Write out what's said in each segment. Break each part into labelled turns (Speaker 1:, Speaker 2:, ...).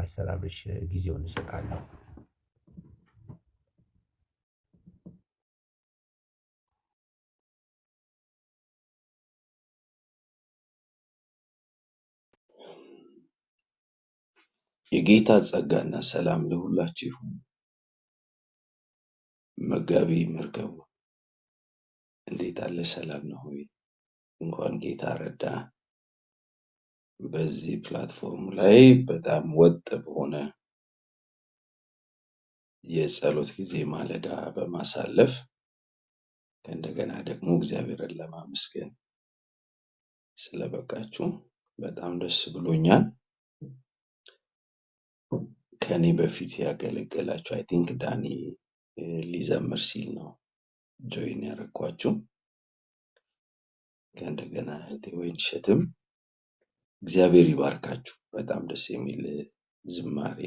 Speaker 1: ፓስተር አብርሽ ጊዜውን እሰጣለሁ።
Speaker 2: የጌታ ጸጋና ሰላም ለሁላችሁ ይሁን። መጋቢ መርገቡ እንዴት አለ? ሰላም ነው ሆይ? እንኳን ጌታ ረዳ። በዚህ ፕላትፎርም ላይ በጣም ወጥ በሆነ የጸሎት ጊዜ ማለዳ በማሳለፍ እንደገና ደግሞ እግዚአብሔርን ለማመስገን ስለበቃችሁ በጣም ደስ ብሎኛል። ከኔ በፊት ያገለገላችሁ አይ ቲንክ ዳኒ ሊዘምር ሲል ነው ጆይን ያደረኳችሁ። ከእንደገና እህቴ ወይንሸትም እግዚአብሔር ይባርካችሁ። በጣም ደስ የሚል ዝማሬ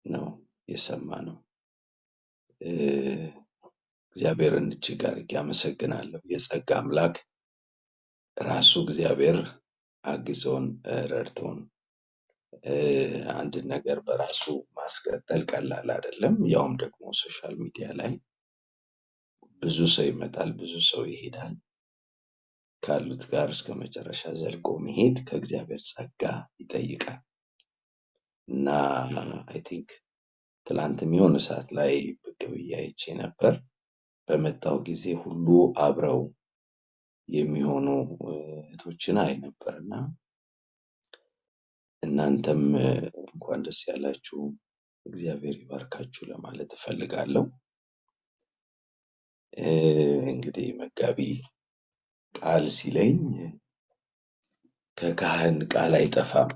Speaker 2: ነው የሰማነው። እግዚአብሔርን እጅግ አድርጌ አመሰግናለሁ። የጸጋ አምላክ ራሱ እግዚአብሔር አግዞን ረድቶን አንድ ነገር በራሱ ማስቀጠል ቀላል አይደለም። ያውም ደግሞ ሶሻል ሚዲያ ላይ ብዙ ሰው ይመጣል፣ ብዙ ሰው ይሄዳል። ካሉት ጋር እስከ መጨረሻ ዘልቆ መሄድ ከእግዚአብሔር ጸጋ ይጠይቃል እና አይ ቲንክ ትላንትም የሆነ ሰዓት ላይ ብቅ ብዬ አይቼ ነበር። በመጣው ጊዜ ሁሉ አብረው የሚሆኑ እህቶችን አይ ነበርና እናንተም እንኳን ደስ ያላችሁ፣ እግዚአብሔር ይባርካችሁ ለማለት እፈልጋለሁ። እንግዲህ መጋቢ ቃል ሲለኝ ከካህን ቃል አይጠፋም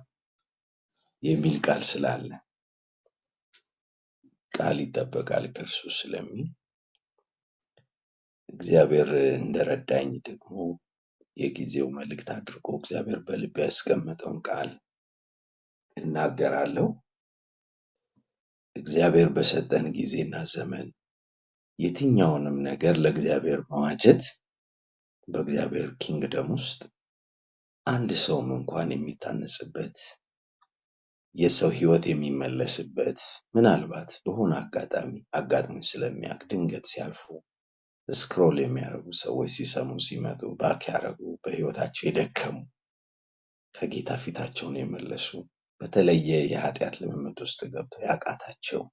Speaker 2: የሚል ቃል ስላለ ቃል ይጠበቃል ከእርሱ ስለሚል እግዚአብሔር እንደረዳኝ ደግሞ የጊዜው መልእክት አድርጎ እግዚአብሔር በልቤ ያስቀመጠውን ቃል እናገራለሁ። እግዚአብሔር በሰጠን ጊዜና ዘመን የትኛውንም ነገር ለእግዚአብሔር መዋጀት በእግዚአብሔር ኪንግደም ውስጥ አንድ ሰውም እንኳን የሚታነጽበት የሰው ህይወት የሚመለስበት ምናልባት በሆነ አጋጣሚ ስለሚያውቅ ድንገት ሲያልፉ ስክሮል የሚያደርጉ ሰዎች ሲሰሙ ሲመጡ ባክ ያደረጉ በህይወታቸው የደከሙ ከጌታ ፊታቸውን የመለሱ በተለየ የኃጢአት ልምምድ ውስጥ ገብተው ያቃታቸው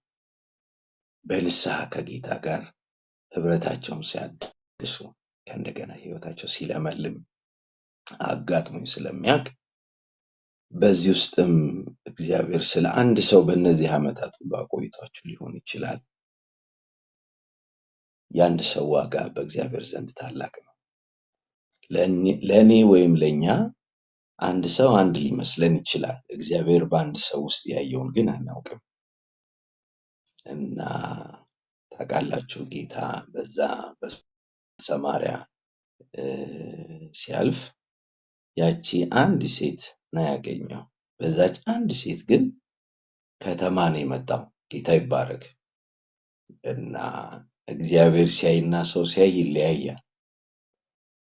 Speaker 2: በንስሐ ከጌታ ጋር ህብረታቸውን ሲያድሱ ከእንደገና ህይወታቸው ሲለመልም አጋጥሞኝ ስለሚያውቅ በዚህ ውስጥም እግዚአብሔር ስለ አንድ ሰው በእነዚህ ዓመታት ሁሉ አቆይቷችሁ ሊሆን ይችላል። የአንድ ሰው ዋጋ በእግዚአብሔር ዘንድ ታላቅ ነው። ለእኔ ወይም ለኛ አንድ ሰው አንድ ሊመስለን ይችላል። እግዚአብሔር በአንድ ሰው ውስጥ ያየውን ግን አናውቅም እና ታውቃላችሁ ጌታ በዛ በሰማርያ ሲያልፍ ያቺ አንድ ሴት ነው ያገኘው። በዛች አንድ ሴት ግን ከተማ ነው የመጣው። ጌታ ይባረክ እና እግዚአብሔር ሲያይና ሰው ሲያይ ይለያያል።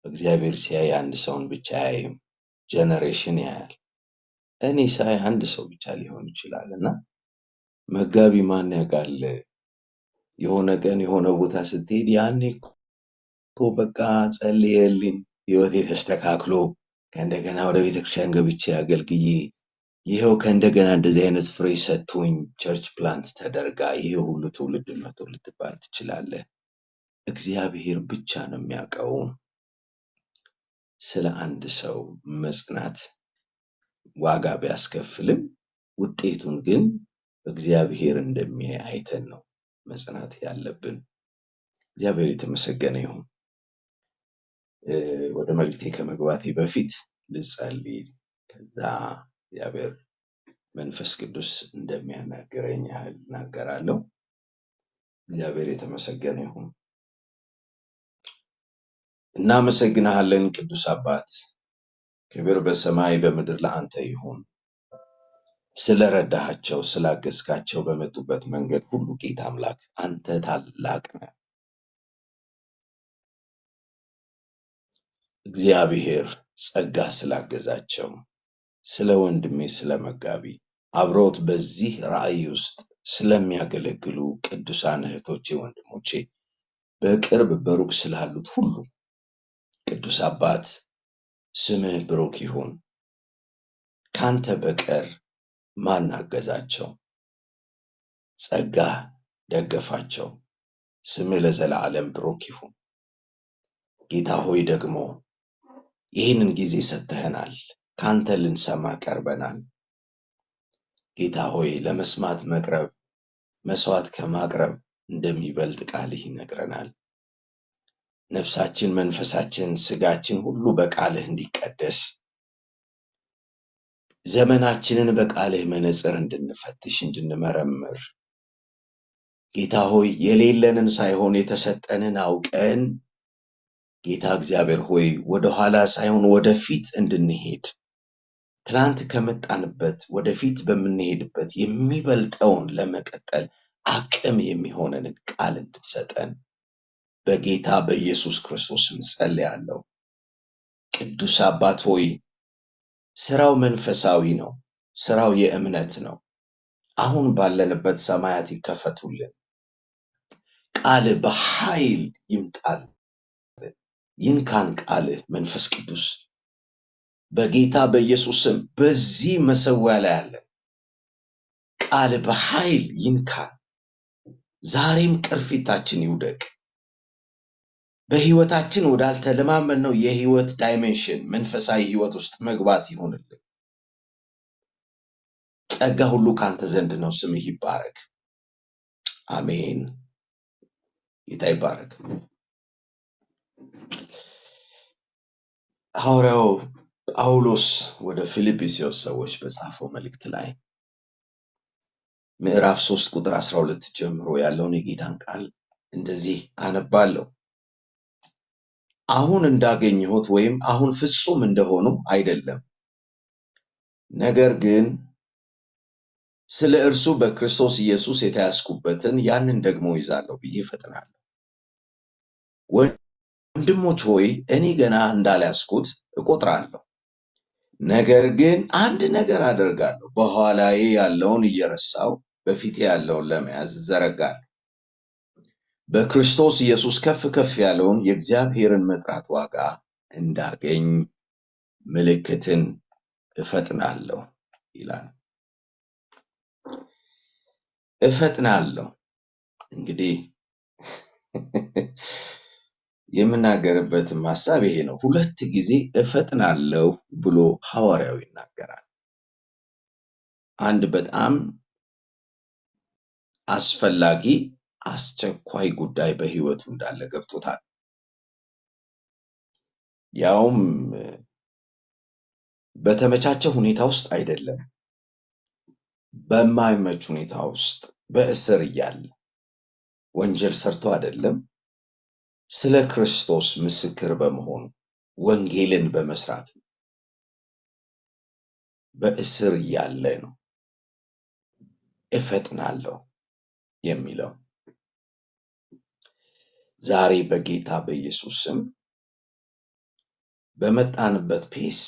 Speaker 2: እግዚአብሔር ሲያይ አንድ ሰውን ብቻ ያይም፣ ጀነሬሽን ያያል። እኔ ሳይ አንድ ሰው ብቻ ሊሆን ይችላልና መጋቢ ማን ያውቃል የሆነ ቀን የሆነ ቦታ ስትሄድ ያኔ እኮ በቃ ጸልየልኝ ህይወቴ ተስተካክሎ ከእንደገና ወደ ቤተክርስቲያን ገብቼ አገልግዬ ይሄው ከእንደገና እንደዚህ አይነት ፍሬ ሰጥቶኝ ቸርች ፕላንት ተደርጋ ይሄ ሁሉ ትውልድ መጥቶ ልትባል ትችላለህ። እግዚአብሔር ብቻ ነው የሚያውቀው ስለ አንድ ሰው መጽናት ዋጋ ቢያስከፍልም ውጤቱን ግን እግዚአብሔር እንደሚያይ አይተን ነው መጽናት ያለብን። እግዚአብሔር የተመሰገነ ይሁን። ወደ መልእክቴ ከመግባቴ በፊት ልጸልይ፣ ከዛ እግዚአብሔር መንፈስ ቅዱስ እንደሚያናግረኝ ያህል እናገራለሁ። እግዚአብሔር የተመሰገነ ይሁን። እናመሰግናለን ቅዱስ አባት፣ ክብር በሰማይ በምድር ለአንተ ይሁን። ስለረዳሃቸው ስላገዝካቸው በመጡበት መንገድ ሁሉ ጌታ አምላክ አንተ ታላቅ ነህ። እግዚአብሔር ጸጋ ስላገዛቸው ስለ ወንድሜ ስለ መጋቢ አብረውት በዚህ ራእይ ውስጥ ስለሚያገለግሉ ቅዱሳን እህቶቼ፣ ወንድሞቼ በቅርብ በሩቅ ስላሉት ሁሉ ቅዱስ አባት ስምህ ብሩክ ይሁን። ካንተ በቀር ማን አገዛቸው? ጸጋህ ደገፋቸው። ስምህ ለዘላለም ብሩክ ይሁን። ጌታ ሆይ ደግሞ ይህንን ጊዜ ሰጥተኸናል። ካንተ ልንሰማ ቀርበናል። ጌታ ሆይ ለመስማት መቅረብ መስዋዕት ከማቅረብ እንደሚበልጥ ቃልህ ይነግረናል። ነፍሳችን፣ መንፈሳችን፣ ስጋችን ሁሉ በቃልህ እንዲቀደስ ዘመናችንን በቃልህ መነጽር እንድንፈትሽ እንድንመረምር ጌታ ሆይ የሌለንን ሳይሆን የተሰጠንን አውቀን ጌታ እግዚአብሔር ሆይ ወደኋላ ሳይሆን ወደፊት እንድንሄድ ትላንት ከመጣንበት ወደፊት በምንሄድበት የሚበልጠውን ለመቀጠል አቅም የሚሆነንን ቃል እንድትሰጠን በጌታ በኢየሱስ ክርስቶስ ጸልያለሁ። ቅዱስ አባት ሆይ ስራው መንፈሳዊ ነው። ስራው የእምነት ነው። አሁን ባለንበት ሰማያት ይከፈቱልን። ቃል በኃይል ይምጣል። ይንካን ቃል መንፈስ ቅዱስ በጌታ በኢየሱስ ስም በዚህ መሰዊያ ላይ አለ። ቃል በኃይል ይንካን። ዛሬም ቅርፊታችን ይውደቅ። በህይወታችን ወዳልተለማመድነው የህይወት ዳይሜንሽን መንፈሳዊ ህይወት ውስጥ መግባት ይሁንልን። ጸጋ ሁሉ ካንተ ዘንድ ነው። ስምህ ይባረክ። አሜን። ጌታ ይባረክ። ሐዋርያው ጳውሎስ ወደ ፊልጵስዩስ ሰዎች በጻፈው መልእክት ላይ ምዕራፍ 3 ቁጥር 12 ጀምሮ ያለውን የጌታን ቃል እንደዚህ አነባለሁ። አሁን እንዳገኘሁት ወይም አሁን ፍጹም እንደሆኑ አይደለም፣ ነገር ግን ስለ እርሱ በክርስቶስ ኢየሱስ የተያዝኩበትን ያንን ደግሞ ይዛለሁ ብዬ እፈጥናለሁ። ወንድሞች ሆይ እኔ ገና እንዳልያዝኩት እቆጥራለሁ። ነገር ግን አንድ ነገር አደርጋለሁ፣ በኋላዬ ያለውን እየረሳሁ በፊቴ ያለውን ለመያዝ እዘረጋለሁ። በክርስቶስ ኢየሱስ ከፍ ከፍ ያለውን የእግዚአብሔርን መጥራት ዋጋ እንዳገኝ ምልክትን እፈጥናለሁ ይላል። እፈጥናለሁ እንግዲህ የምናገርበትም ሐሳብ ይሄ ነው። ሁለት ጊዜ እፈጥናለሁ ብሎ ሐዋርያው ይናገራል። አንድ በጣም አስፈላጊ አስቸኳይ ጉዳይ በህይወቱ እንዳለ ገብቶታል። ያውም በተመቻቸ ሁኔታ ውስጥ አይደለም፣ በማይመች ሁኔታ ውስጥ በእስር እያለ ወንጀል ሰርቶ አይደለም፣ ስለ ክርስቶስ ምስክር በመሆኑ ወንጌልን በመስራት በእስር እያለ ነው እፈጥናለሁ የሚለው። ዛሬ በጌታ በኢየሱስ ስም በመጣንበት ፔስ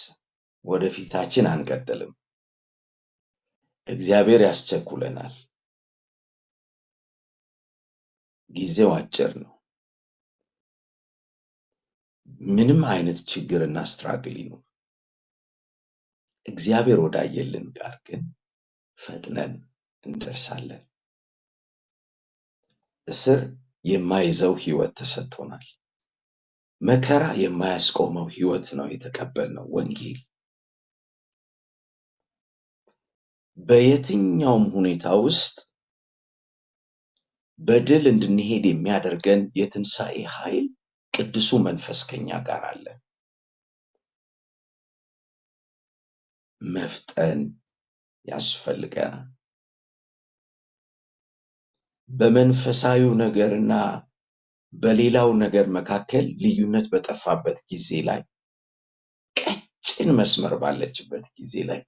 Speaker 2: ወደፊታችን አንቀጥልም። እግዚአብሔር ያስቸኩለናል። ጊዜው አጭር ነው። ምንም አይነት ችግርና ስትራግል ይኑር፣ እግዚአብሔር ወዳየልን ጋር ግን ፈጥነን እንደርሳለን። እስር የማይዘው ህይወት ተሰጥቶናል። መከራ የማያስቆመው ህይወት ነው የተቀበልነው። ወንጌል በየትኛውም ሁኔታ ውስጥ በድል እንድንሄድ የሚያደርገን የትንሣኤ ኃይል ቅዱሱ መንፈስ ከኛ ጋር አለ። መፍጠን ያስፈልገናል። በመንፈሳዊው ነገርና በሌላው ነገር መካከል ልዩነት በጠፋበት ጊዜ ላይ፣ ቀጭን መስመር ባለችበት ጊዜ ላይ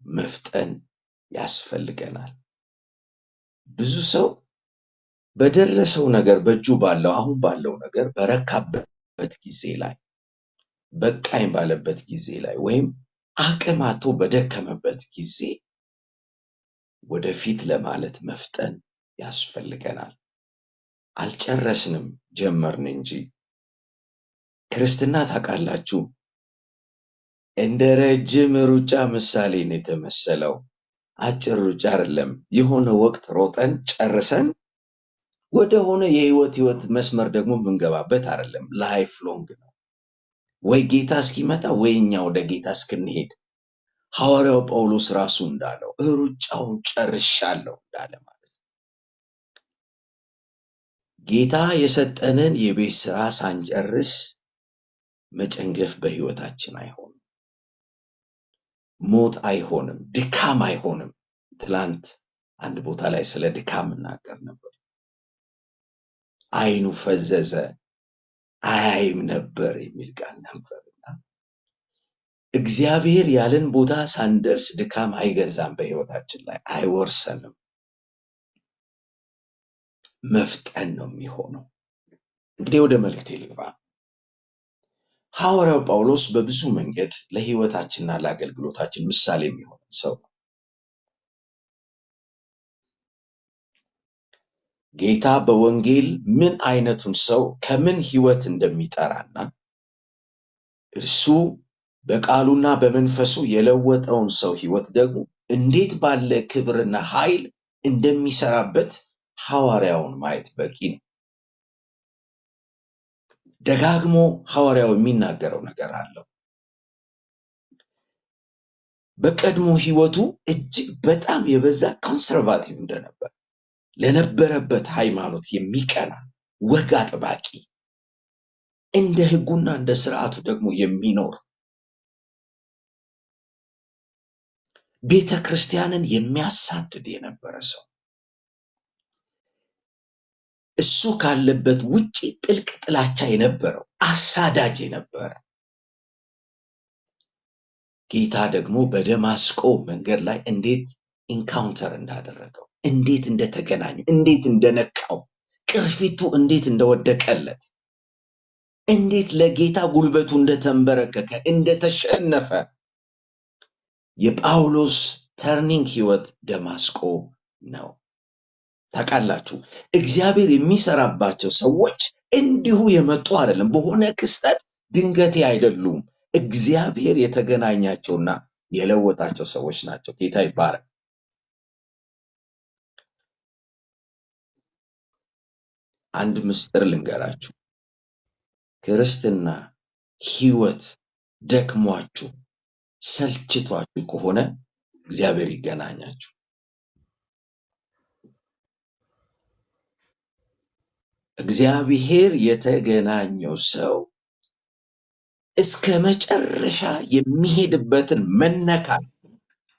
Speaker 2: መፍጠን ያስፈልገናል። ብዙ ሰው በደረሰው ነገር በእጁ ባለው አሁን ባለው ነገር በረካበት ጊዜ ላይ፣ በቃኝ ባለበት ጊዜ ላይ ወይም አቅም አጥቶ በደከመበት ጊዜ ወደፊት ለማለት መፍጠን ያስፈልገናል። አልጨረስንም፣ ጀመርን እንጂ። ክርስትና ታውቃላችሁ እንደ ረጅም ሩጫ ምሳሌ ነው የተመሰለው። አጭር ሩጫ አይደለም። የሆነ ወቅት ሮጠን ጨርሰን ወደ ሆነ የህይወት መስመር ደግሞ የምንገባበት አይደለም። ላይፍ ሎንግ ነው። ወይ ጌታ እስኪመጣ ወይ እኛ ወደ ጌታ እስክንሄድ ሐዋርያው ጳውሎስ ራሱ እንዳለው ሩጫውን ጨርሻለሁ እንዳለ ማለት ነው። ጌታ የሰጠንን የቤት ስራ ሳንጨርስ መጨንገፍ በህይወታችን አይሆንም። ሞት አይሆንም፣ ድካም አይሆንም። ትላንት አንድ ቦታ ላይ ስለ ድካም እናገር ነበር። አይኑ ፈዘዘ አያይም ነበር የሚል ቃል ነበርና እግዚአብሔር ያለን ቦታ ሳንደርስ ድካም አይገዛም፣ በህይወታችን ላይ አይወርሰንም። መፍጠን ነው የሚሆነው። እንግዲህ ወደ መልእክቴ ልግባ። ሐዋርያው ጳውሎስ በብዙ መንገድ ለህይወታችንና ለአገልግሎታችን ምሳሌ የሚሆን ሰው ነው። ጌታ በወንጌል ምን አይነቱን ሰው ከምን ህይወት እንደሚጠራና እርሱ በቃሉና በመንፈሱ የለወጠውን ሰው ህይወት ደግሞ እንዴት ባለ ክብርና ኃይል እንደሚሰራበት ሐዋርያውን ማየት በቂ ነው። ደጋግሞ ሐዋርያው የሚናገረው ነገር አለው። በቀድሞ ህይወቱ እጅግ በጣም የበዛ ኮንሰርቫቲቭ እንደነበር፣ ለነበረበት ሃይማኖት የሚቀና ወግ አጥባቂ፣ እንደ ህጉና እንደ ስርዓቱ ደግሞ የሚኖር ቤተ ክርስቲያንን የሚያሳድድ የነበረ ሰው፣ እሱ ካለበት ውጪ ጥልቅ ጥላቻ የነበረው አሳዳጅ የነበረ፣ ጌታ ደግሞ በደማስቆ መንገድ ላይ እንዴት ኢንካውንተር እንዳደረገው፣ እንዴት እንደተገናኙ፣ እንዴት እንደነካው፣ ቅርፊቱ እንዴት እንደወደቀለት፣ እንዴት ለጌታ ጉልበቱ እንደተንበረከከ፣ እንደተሸነፈ የጳውሎስ ተርኒንግ ህይወት ደማስቆ ነው። ታውቃላችሁ እግዚአብሔር የሚሰራባቸው ሰዎች እንዲሁ የመጡ አይደለም። በሆነ ክስተት ድንገቴ አይደሉም። እግዚአብሔር የተገናኛቸውና የለወጣቸው ሰዎች ናቸው። ጌታ ይባረክ። አንድ ምስጢር ልንገራችሁ። ክርስትና ህይወት ደክሟችሁ ሰልችቷችሁ ከሆነ እግዚአብሔር ይገናኛችሁ። እግዚአብሔር የተገናኘው ሰው እስከ መጨረሻ የሚሄድበትን መነካት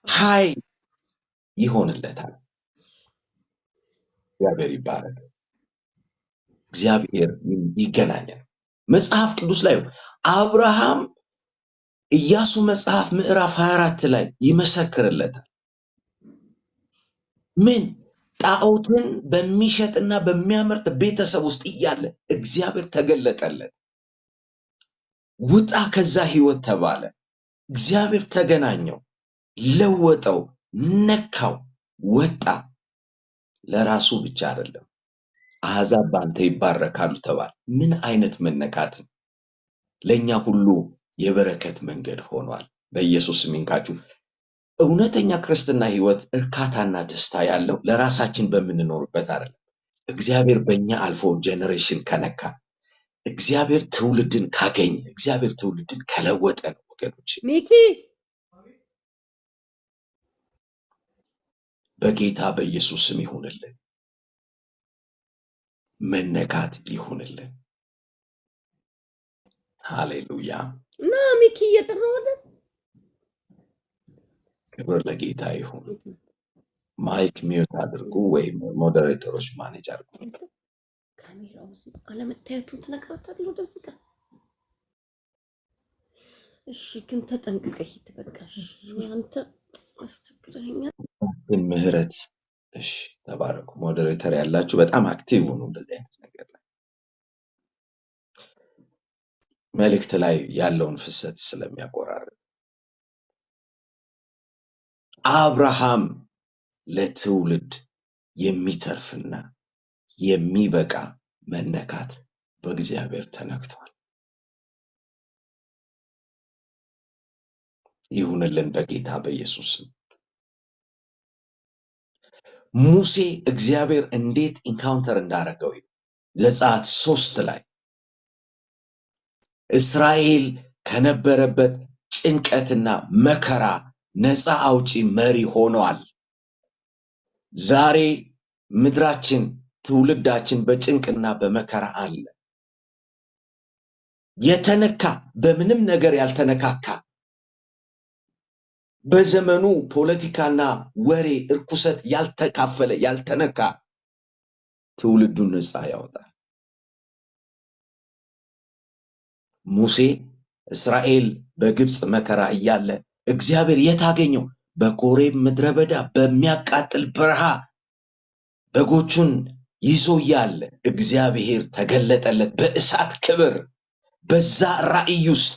Speaker 2: ኃይል ይሆንለታል። እግዚአብሔር ይባረክ። እግዚአብሔር ይገናኛል። መጽሐፍ ቅዱስ ላይ አብርሃም ኢያሱ መጽሐፍ ምዕራፍ 24 ላይ ይመሰክርለታል። ምን ጣዖትን በሚሸጥና በሚያመርት ቤተሰብ ውስጥ እያለ እግዚአብሔር ተገለጠለት። ውጣ ከዛ ህይወት ተባለ። እግዚአብሔር ተገናኘው፣ ለወጠው፣ ነካው፣ ወጣ። ለራሱ ብቻ አይደለም፣ አሕዛብ ባንተ ይባረካሉ ተባለ። ምን አይነት መነካት! ለኛ ሁሉ የበረከት መንገድ ሆኗል። በኢየሱስ ስም ይንካችሁ። እውነተኛ ክርስትና ህይወት እርካታና ደስታ ያለው ለራሳችን በምንኖርበት አይደለም። እግዚአብሔር በእኛ አልፎ ጄኔሬሽን ከነካ፣ እግዚአብሔር ትውልድን ካገኘ፣ እግዚአብሔር ትውልድን ከለወጠ ነው ወገኖች።
Speaker 3: ሚኪ
Speaker 2: በጌታ በኢየሱስ ስም ይሁንልን፣ መነካት ይሁንልን። ሃሌሉያ።
Speaker 3: እና ሚኪ እየጠራወደ
Speaker 2: ክብር ለጌታ ይሁን። ማይክ ሚውት አድርጉ ወይም ሞዴሬተሮች ማኔጅ አድርጉ።
Speaker 3: ካሜራው አለመታየቱን ትነግራታት ነው ወደዚህ ጋር። እሺ ግን ተጠንቅቀህ ሂድ። በቃሽ አንተ አስቸግረኸኛል።
Speaker 2: ምህረት። እሺ ተባረኩ። ሞዴሬተር ያላችሁ በጣም አክቲቭ ሆኑ። እንደዚህ አይነት ነገር ላይ መልእክት ላይ ያለውን ፍሰት ስለሚያቆራርጥ አብርሃም ለትውልድ የሚተርፍና የሚበቃ መነካት በእግዚአብሔር ተነክቷል። ይሁንልን በጌታ በኢየሱስ ስም። ሙሴ እግዚአብሔር እንዴት ኢንካውንተር እንዳደረገው ዘጸአት 3 ላይ እስራኤል ከነበረበት ጭንቀትና መከራ ነፃ አውጪ መሪ ሆኗል። ዛሬ ምድራችን ትውልዳችን በጭንቅና በመከራ አለ። የተነካ በምንም ነገር ያልተነካካ በዘመኑ ፖለቲካና ወሬ እርኩሰት ያልተካፈለ ያልተነካ ትውልዱን ነፃ ያወጣል። ሙሴ እስራኤል በግብፅ መከራ እያለ እግዚአብሔር የታገኘው በኮሬብ ምድረ በዳ በሚያቃጥል በረሃ በጎቹን ይዞ ያለ እግዚአብሔር ተገለጠለት በእሳት ክብር። በዛ ራእይ ውስጥ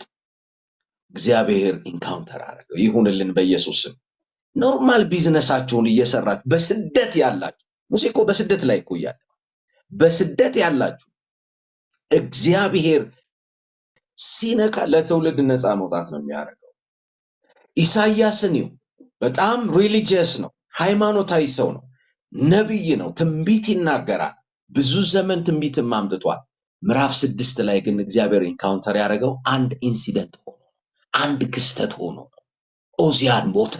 Speaker 2: እግዚአብሔር ኢንካውንተር አደረገው። ይሁንልን በኢየሱስ ስም። ኖርማል ቢዝነሳችሁን እየሰራችሁ በስደት ያላችሁ፣ ሙሴ እኮ በስደት ላይ እኮ እያለ በስደት ያላችሁ እግዚአብሔር ሲነካ ለትውልድ ነፃ መውጣት ነው የሚያደርገው። ኢሳይያስን ይሁ በጣም ሪሊጂየስ ነው፣ ሃይማኖታዊ ሰው ነው፣ ነቢይ ነው፣ ትንቢት ይናገራል። ብዙ ዘመን ትንቢትም አምጥቷል። ምዕራፍ 6 ላይ ግን እግዚአብሔር ኢንካውንተር ያደረገው አንድ ኢንሲደንት ሆኖ አንድ ክስተት ሆኖ ኦዚያን ሞተ።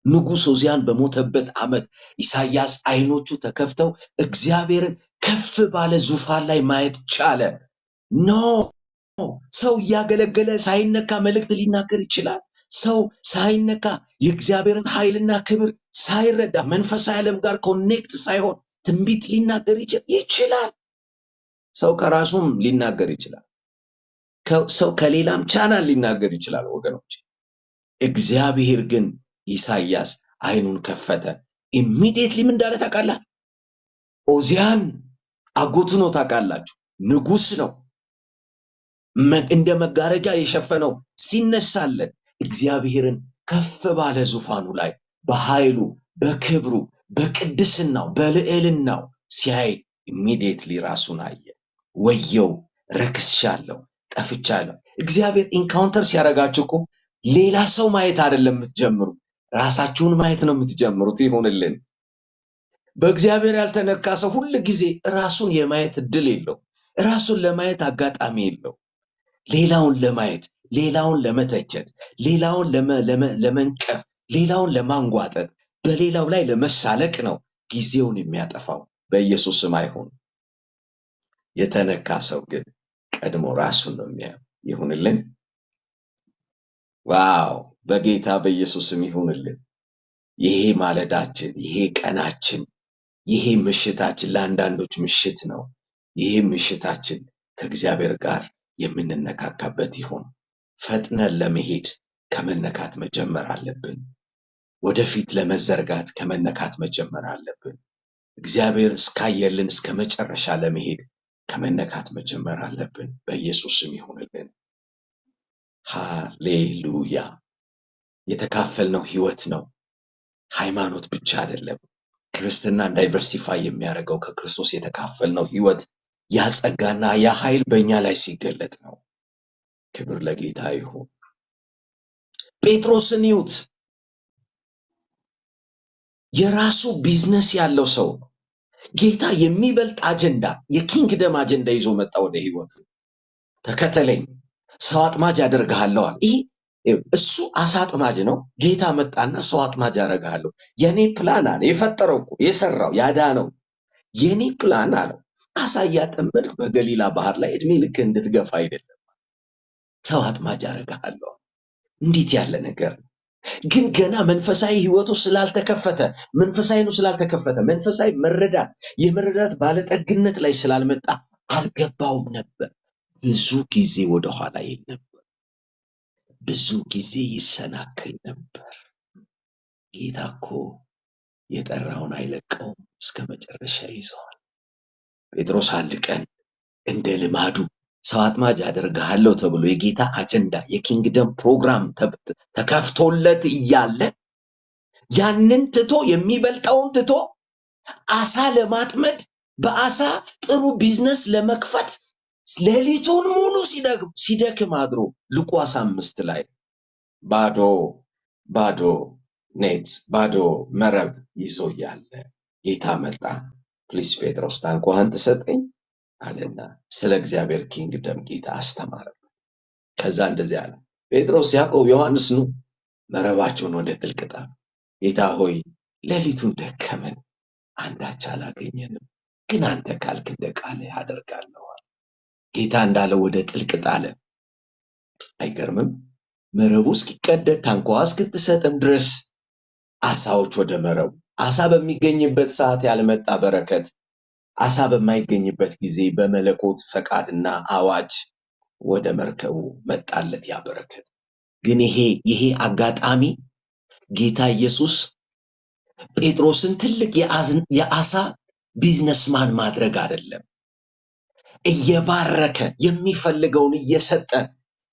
Speaker 2: ንጉሥ ኦዚያን በሞተበት ዓመት ኢሳይያስ አይኖቹ ተከፍተው እግዚአብሔርን ከፍ ባለ ዙፋን ላይ ማየት ቻለ። ኖ ሰው እያገለገለ ሳይነካ መልእክት ሊናገር ይችላል። ሰው ሳይነካ የእግዚአብሔርን ኃይልና ክብር ሳይረዳ መንፈሳዊ ዓለም ጋር ኮኔክት ሳይሆን ትንቢት ሊናገር ይችላል። ሰው ከራሱም ሊናገር ይችላል። ሰው ከሌላም ቻናል ሊናገር ይችላል። ወገኖች እግዚአብሔር ግን ኢሳይያስ አይኑን ከፈተ። ኢሚዲየትሊ ምን እንዳለ ታውቃላችሁ? ኦዚያን አጎቱ ነው ታውቃላችሁ። ንጉሥ ነው። እንደ መጋረጃ የሸፈነው ሲነሳለን እግዚአብሔርን ከፍ ባለ ዙፋኑ ላይ በኃይሉ በክብሩ በቅድስናው በልዕልናው ሲያይ ኢሚዲየትሊ ራሱን አየ። ወየው ረክስሻለሁ፣ ጠፍቻለሁ። እግዚአብሔር ኢንካውንተር ሲያደርጋችሁ እኮ ሌላ ሰው ማየት አይደለም የምትጀምሩት፣ ራሳችሁን ማየት ነው የምትጀምሩት። ይሁንልን። በእግዚአብሔር ያልተነካ ሰው ሁል ጊዜ ራሱን የማየት እድል የለው፣ ራሱን ለማየት አጋጣሚ የለው። ሌላውን ለማየት፣ ሌላውን ለመተቸት፣ ሌላውን ለመንቀፍ፣ ሌላውን ለማንጓጠጥ፣ በሌላው ላይ ለመሳለቅ ነው ጊዜውን የሚያጠፋው። በኢየሱስ ስም አይሁን። የተነካ ሰው ግን ቀድሞ ራሱን ነው የሚያየው። ይሁንልን። ዋው! በጌታ በኢየሱስ ስም ይሁንልን። ይሄ ማለዳችን፣ ይሄ ቀናችን፣ ይሄ ምሽታችን ለአንዳንዶች ምሽት ነው። ይሄ ምሽታችን ከእግዚአብሔር ጋር የምንነካካበት ይሁን። ፈጥነን ለመሄድ ከመነካት መጀመር አለብን። ወደፊት ለመዘርጋት ከመነካት መጀመር አለብን። እግዚአብሔር እስካየልን እስከ መጨረሻ ለመሄድ ከመነካት መጀመር አለብን። በኢየሱስ ስም ይሁንልን። ሃሌሉያ። የተካፈልነው ህይወት ነው፣ ሃይማኖት ብቻ አይደለም። ክርስትናን ዳይቨርሲፋይ የሚያደርገው ከክርስቶስ የተካፈልነው ህይወት ያ ጸጋና ያ ኃይል በእኛ ላይ ሲገለጥ ነው። ክብር ለጌታ ይሁን። ጴጥሮስን ይዩት። የራሱ ቢዝነስ ያለው ሰው ነው። ጌታ የሚበልጥ አጀንዳ፣ የኪንግደም አጀንዳ ይዞ መጣ ወደ ህይወቱ። ተከተለኝ፣ ሰው አጥማጅ አደርግሃለዋል። ይህ እሱ አሳ አጥማጅ ነው። ጌታ መጣና ሰው አጥማጅ አደርግሃለሁ። የኔ ፕላን አለ። የፈጠረው እኮ የሰራው ያዳነው የኔ ፕላን አለው። አሳ እያጠመድክ በገሊላ ባህር ላይ እድሜ ልክ እንድትገፋ አይደለም፣ ሰው አጥማጅ አደርግሃለሁ። እንዴት ያለ ነገር ነው! ግን ገና መንፈሳዊ ህይወቱ ስላልተከፈተ፣ መንፈሳዊ ነው ስላልተከፈተ፣ መንፈሳዊ መረዳት የመረዳት ባለጠግነት ላይ ስላልመጣ አልገባውም ነበር። ብዙ ጊዜ ወደኋላ ይል ነበር፣ ብዙ ጊዜ ይሰናከል ነበር። ጌታ እኮ የጠራውን አይለቀውም፣ እስከ መጨረሻ ይዘዋል። ጴጥሮስ አንድ ቀን እንደ ልማዱ ሰው አጥማጅ አደርግሃለሁ ተብሎ የጌታ አጀንዳ የኪንግደም ፕሮግራም ተከፍቶለት እያለ ያንን ትቶ የሚበልጠውን ትቶ አሳ ለማጥመድ በአሳ ጥሩ ቢዝነስ ለመክፈት ሌሊቱን ሙሉ ሲደክም አድሮ ሉቃስ 5 ላይ ባዶ ኔት ባዶ መረብ ይዞ ያለ ጌታ መጣ። ፕሊስ ጴጥሮስ ታንኳህን ትሰጠኝ አለና ስለ እግዚአብሔር ኪንግደም ጌታ አስተማረ። ከዛ እንደዚህ አለ፣ ጴጥሮስ፣ ያዕቆብ፣ ዮሐንስ ኑ መረባቸውን ወደ ጥልቅ ጣሉ። ጌታ ሆይ ሌሊቱን ደከመን አንዳች አላገኘንም፣ ግን አንተ ካልክ እንደ ቃልህ አደርጋለሁ። ጌታ እንዳለው ወደ ጥልቅ ጣለ። አይገርምም? መረቡ እስኪቀደድ ታንኳዋ እስክትሰጥም ድረስ አሳዎች ወደ መረቡ። አሳ በሚገኝበት ሰዓት ያልመጣ በረከት አሳ በማይገኝበት ጊዜ በመለኮት ፈቃድና አዋጅ ወደ መርከቡ መጣለት ያ በረከት። ግን ይሄ አጋጣሚ ጌታ ኢየሱስ ጴጥሮስን ትልቅ የአሳ ቢዝነስማን ማድረግ አይደለም፣ እየባረከ የሚፈልገውን እየሰጠ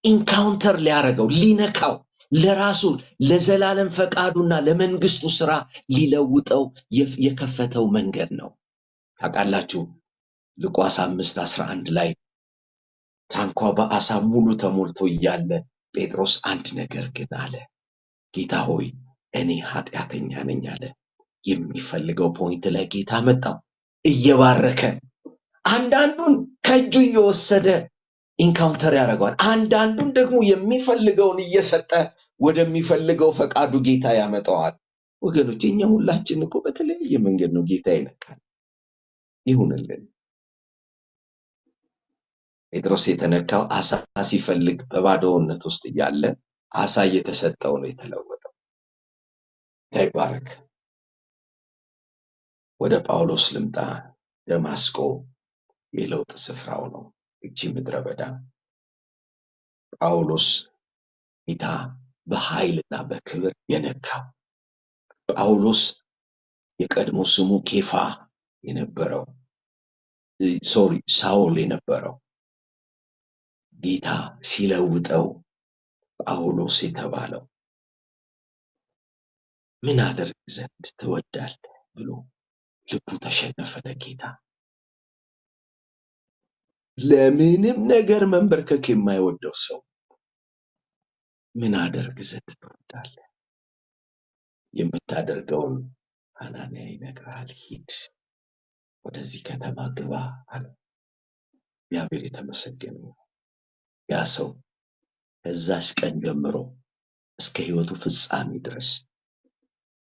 Speaker 2: ኢንካውንተር ሊያረገው ሊነካው ለራሱ ለዘላለም ፈቃዱና ለመንግስቱ ስራ ሊለውጠው የከፈተው መንገድ ነው። ታውቃላችሁ ሉቃስ 5:11 ላይ ታንኳ በአሳ ሙሉ ተሞልቶ እያለ ጴጥሮስ አንድ ነገር ግን አለ፣ ጌታ ሆይ እኔ ኃጢአተኛ ነኝ አለ። የሚፈልገው ፖይንት ላይ ጌታ መጣው። እየባረከ አንዳንዱን ከእጁ እየወሰደ ኢንካውንተር ያደርገዋል፣ አንዳንዱን ደግሞ የሚፈልገውን እየሰጠ ወደሚፈልገው ፈቃዱ ጌታ ያመጣዋል። ወገኖች እኛ ሁላችን እኮ በተለያየ መንገድ ነው ጌታ ይነካል። ይሁንልን። ጴጥሮስ የተነካው አሳ ሲፈልግ በባዶነት ውስጥ እያለ አሳ እየተሰጠው ነው የተለወጠው። ይባረክ። ወደ ጳውሎስ ልምጣ። ደማስቆ የለውጥ ስፍራው ነው። እቺ ምድረ በዳ ጳውሎስ ጌታ በኃይልና በክብር የነካው ጳውሎስ የቀድሞ ስሙ ኬፋ የነበረው ሳውል የነበረው ጌታ ሲለውጠው ጳውሎስ የተባለው ምን አደርግ ዘንድ ትወዳለህ ብሎ ልቡ ተሸነፈ ለጌታ። ለምንም ነገር መንበርከክ የማይወደው ሰው ምን አደርግ ዘንድ ትወዳለህ? የምታደርገውን ሐናንያ ይነግርሃል። ሂድ፣ ወደዚህ ከተማ ግባ አለ። እግዚአብሔር የተመሰገነ ይሁን። ያ ሰው ከዛች ቀን ጀምሮ እስከ ሕይወቱ ፍጻሜ ድረስ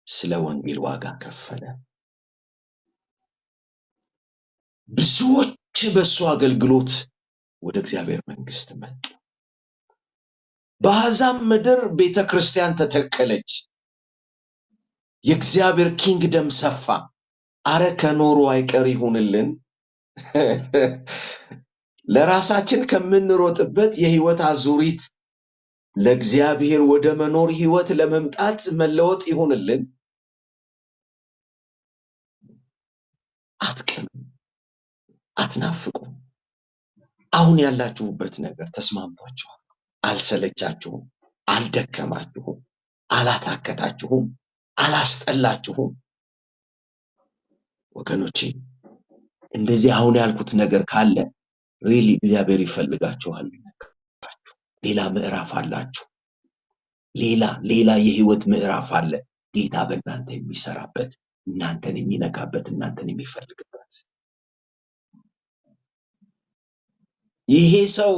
Speaker 2: ስለ ወንጌል ዋጋ ከፈለ። ብዙዎች በሱ አገልግሎት ወደ እግዚአብሔር መንግስት መጡ። በአሕዛብ ምድር ቤተክርስቲያን ተተከለች። የእግዚአብሔር ኪንግደም ሰፋ። አረ ከኖሩ አይቀር ይሁንልን። ለራሳችን ከምንሮጥበት የህይወት አዙሪት ለእግዚአብሔር ወደ መኖር ህይወት ለመምጣት መለወጥ ይሁንልን። አትቀኑ፣ አትናፍቁ። አሁን ያላችሁበት ነገር ተስማምቷችኋል? አልሰለቻችሁም? አልደከማችሁም? አላታከታችሁም? አላስጠላችሁም? ወገኖቼ እንደዚህ አሁን ያልኩት ነገር ካለ ሪሊ እግዚአብሔር ይፈልጋችኋል። ሌላ ምዕራፍ አላችሁ። ሌላ የህይወት ምዕራፍ አለ። ጌታ በእናንተ የሚሰራበት፣ እናንተን የሚነካበት፣ እናንተን የሚፈልግበት። ይሄ ሰው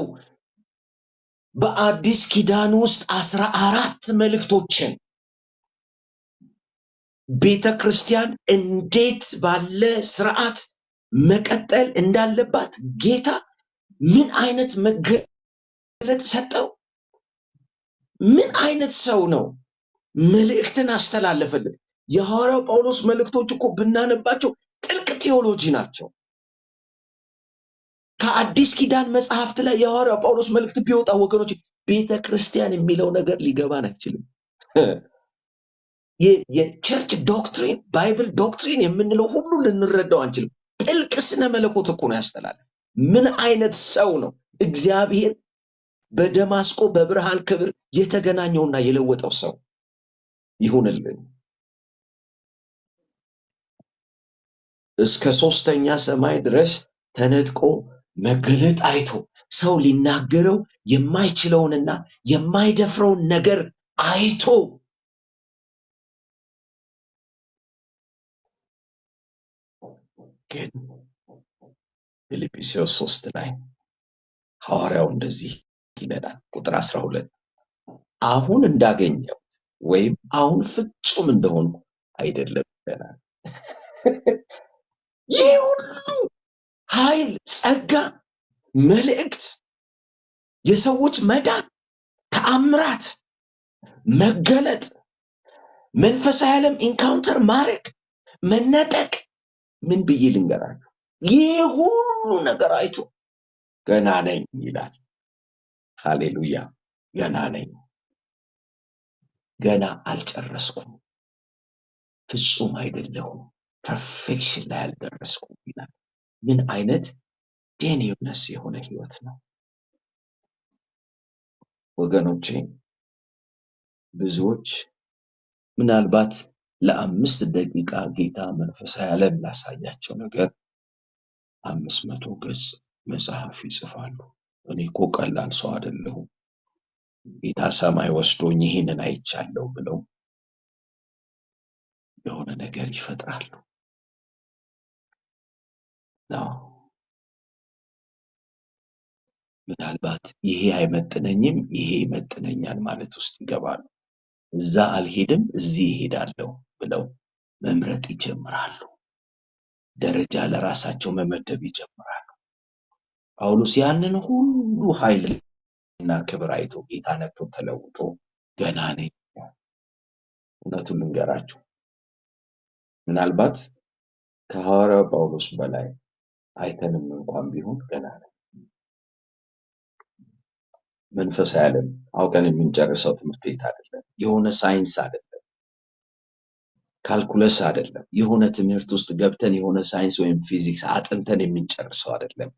Speaker 2: በአዲስ ኪዳን ውስጥ 14 መልእክቶችን ቤተክርስቲያን እንዴት ባለ ስርዓት መቀጠል እንዳለባት ጌታ ምን አይነት መገለጥ ሰጠው? ምን አይነት ሰው ነው? መልእክትን አስተላለፈልን። የሐዋርያው ጳውሎስ መልእክቶች እኮ ብናነባቸው ጥልቅ ቴዎሎጂ ናቸው። ከአዲስ ኪዳን መጽሐፍት ላይ የሐዋርያው ጳውሎስ መልእክት ቢወጣ ወገኖች ቤተክርስቲያን የሚለው ነገር ሊገባን አይችልም። የቸርች ዶክትሪን፣ ባይብል ዶክትሪን የምንለው ሁሉ ልንረዳው አንችልም። ጥልቅ ስነ መለኮት እኮ ነው ያስተላለፈ። ምን አይነት ሰው ነው እግዚአብሔር በደማስቆ በብርሃን ክብር የተገናኘውና የለወጠው ሰው? ይሁንልን። እስከ ሶስተኛ ሰማይ ድረስ ተነጥቆ መገለጥ አይቶ ሰው ሊናገረው የማይችለውንና የማይደፍረውን ነገር አይቶ ግን ፊልጵስዩስ 3 ላይ ሐዋርያው እንደዚህ ይለናል። ቁጥር 12 አሁን እንዳገኘው ወይም አሁን ፍጹም እንደሆንኩ አይደለም ይለናል። ይህ ሁሉ ኃይል፣ ጸጋ፣ መልእክት፣ የሰዎች መዳን፣ ተአምራት፣ መገለጥ፣ መንፈሳዊ ዓለም ኢንካውንተር ማድረግ፣ መነጠቅ ምን ብዬ ልንገራችሁ? ይህ ሁሉ ነገር አይቶ ገና ነኝ ይላል። ሃሌሉያ! ገና ነኝ፣ ገና አልጨረስኩም፣ ፍጹም አይደለሁም፣ ፐርፌክሽን ላይ አልደረስኩም ይላል። ምን አይነት ጄኒውነስ የሆነ ህይወት ነው ወገኖቼ! ብዙዎች ምናልባት ለ5 ደቂቃ ጌታ መንፈሳዊ ዓለም ላሳያቸው ነገር 500 ገጽ መጽሐፍ ይጽፋሉ። እኔ እኮ ቀላል ሰው አይደለሁም፣ ጌታ ሰማይ ወስዶኝ ይሄንን አይቻለሁ ብለው የሆነ ነገር ይፈጥራሉ። ነው ምናልባት ይሄ አይመጥነኝም፣ ይሄ ይመጥነኛል ማለት ውስጥ ይገባሉ። እዛ አልሄድም፣ እዚህ ይሄዳለሁ ብለው መምረጥ ይጀምራሉ። ደረጃ ለራሳቸው መመደብ ይጀምራሉ። ጳውሎስ ያንን ሁሉ ኃይልና ክብር አይቶ ጌታ ነክቶ ተለውጦ ገና ነኝ። እውነቱን ልንገራችሁ፣ ምናልባት ከሐዋርያው ጳውሎስ በላይ አይተንም እንኳን ቢሆን ገና ነኝ። መንፈሳዊ ዓለም አውቀን የምንጨርሰው ትምህርት ቤት አይደለም። የሆነ ሳይንስ አይደለም። ካልኩለስ አይደለም። የሆነ ትምህርት ውስጥ ገብተን የሆነ ሳይንስ ወይም ፊዚክስ አጥንተን የምንጨርሰው አይደለም።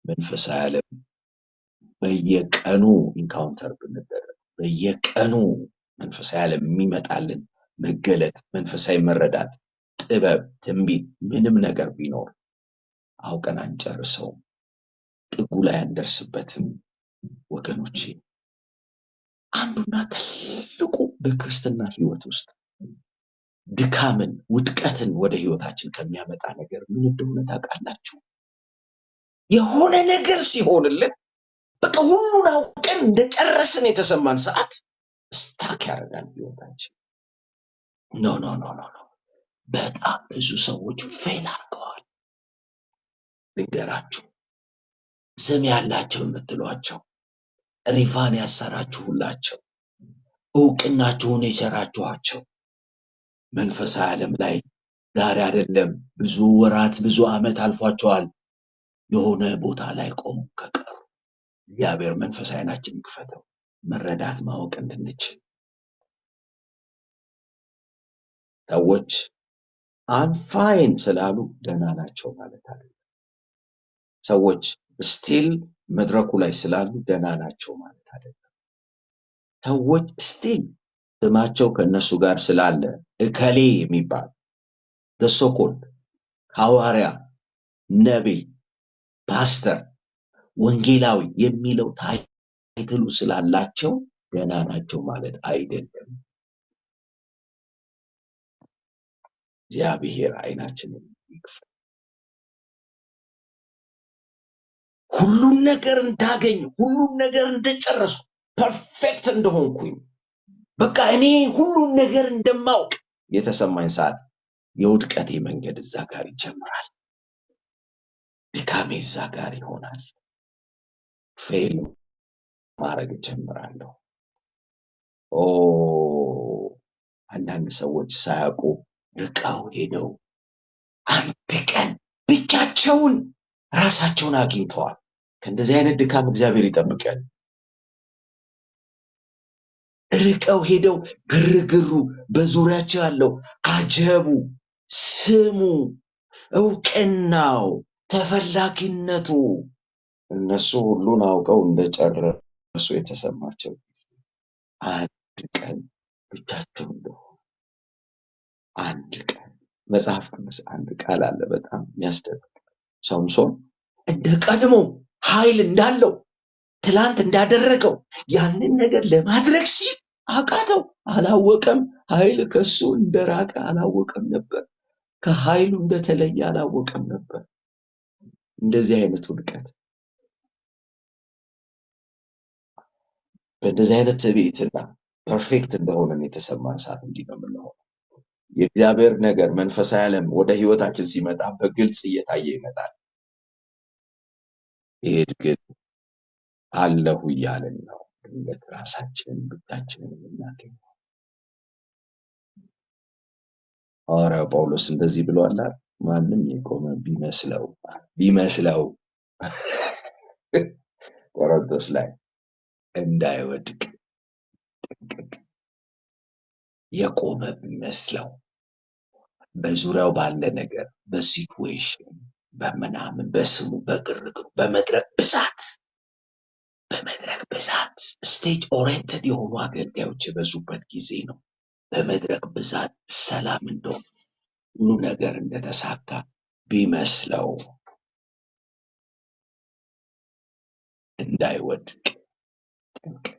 Speaker 2: መንፈሳዊ ዓለም በየቀኑ ኢንካውንተር ብንደረግ፣ በየቀኑ መንፈሳዊ ዓለም የሚመጣልን መገለጥ፣ መንፈሳዊ መረዳት፣ ጥበብ፣ ትንቢት ምንም ነገር ቢኖር አውቀን አንጨርሰውም። ጥጉ ላይ አንደርስበትም ወገኖቼ። አንዱና ትልቁ በክርስትና ህይወት ውስጥ ድካምን፣ ውድቀትን ወደ ህይወታችን ከሚያመጣ ነገር ምን እንደሆነ ታውቃላችሁ? የሆነ ነገር ሲሆንልን በቃ ሁሉን አውቀን እንደጨረስን የተሰማን ሰዓት ስታክ ያደርጋል ህይወታችን። ኖ ኖ ኖ ኖ ኖ። በጣም ብዙ ሰዎች ፌል አድርገዋል። ልንገራችሁ፣ ስም ያላቸው የምትሏቸው፣ ሪቫን ያሰራችሁላቸው፣ እውቅናችሁን የቸራችኋቸው መንፈሳዊ ዓለም ላይ ዛሬ አይደለም ብዙ ወራት ብዙ ዓመት አልፏቸዋል። የሆነ ቦታ ላይ ቆሙ ከቀሩ እግዚአብሔር መንፈሳዊ ዓይናችንን ይክፈተው፣ መረዳት ማወቅ እንድንችል። ሰዎች አንፋይን ስላሉ ደህና ናቸው ማለት አይደለም። ሰዎች ስቲል መድረኩ ላይ ስላሉ ደህና ናቸው ማለት አይደለም። ሰዎች ስቲል ስማቸው ከነሱ ጋር ስላለ እከሌ የሚባል ደሶኮል ሐዋርያ፣ ነቢይ፣ ፓስተር፣ ወንጌላዊ የሚለው ታይትሉ ስላላቸው ደህና ናቸው ማለት አይደለም። እግዚአብሔር ዓይናችንን ይክፈት። ሁሉም ነገር እንዳገኝ፣ ሁሉም ነገር እንደጨረስኩ፣ ፐርፌክት እንደሆንኩኝ፣ በቃ እኔ ሁሉም ነገር እንደማውቅ የተሰማኝ ሰዓት የውድቀቴ መንገድ እዛ ጋር ይጀምራል። ድካሜ እዛ ጋር ይሆናል። ፌል ማድረግ ጀምራለሁ። አንዳንድ ሰዎች ሳያውቁ ርቀው ሄደው አንድ ቀን ብቻቸውን ራሳቸውን አግኝተዋል። ከእንደዚህ አይነት ድካም እግዚአብሔር ይጠብቀን። ርቀው ሄደው ግርግሩ፣ በዙሪያቸው ያለው አጀቡ፣ ስሙ፣ እውቅናው፣ ተፈላጊነቱ እነሱ ሁሉን አውቀው እንደጨረሱ የተሰማቸው አንድ ቀን ብቻቸው እንደሆኑ አንድ ቀን መጽሐፍ ቅዱስ አንድ ቃል አለ በጣም የሚያስደንቅ። ሶምሶን እንደ ቀድሞ ኃይል እንዳለው ትላንት እንዳደረገው ያንን ነገር ለማድረግ ሲል አቃተው። አላወቀም። ኃይል ከሱ እንደራቀ አላወቀም ነበር። ከኃይሉ እንደተለየ አላወቀም ነበር። እንደዚህ አይነት ውድቀት፣ በእንደዚህ አይነት ትዕቢትና ፐርፌክት እንደሆነን የተሰማን ሰዓት እንዲህ ነው የምንሆነው። የእግዚአብሔር ነገር መንፈሳዊ ዓለም ወደ ህይወታችን ሲመጣ በግልጽ እየታየ ይመጣል። ይሄ ግን አለሁ እያልን ነው ድንገት ራሳችንን ብቻችንን የምናገኘው። ሐዋርያው ጳውሎስ እንደዚህ ብሏል፣ ማንም የቆመ ቢመስለው ቆሮንቶስ ላይ እንዳይወድቅ ጠንቀቅ። የቆመ ቢመስለው በዙሪያው ባለ ነገር በሲቹዌሽን በምናምን በስሙ በግርግሩ በመድረክ ብዛት ስቴጅ ኦሪየንትድ የሆኑ አገልጋዮች የበዙበት ጊዜ ነው። በመድረክ ብዛት ሰላም እንደሆነ ሁሉ ነገር እንደተሳካ ቢመስለው እንዳይወድቅ ጠንቀቅ።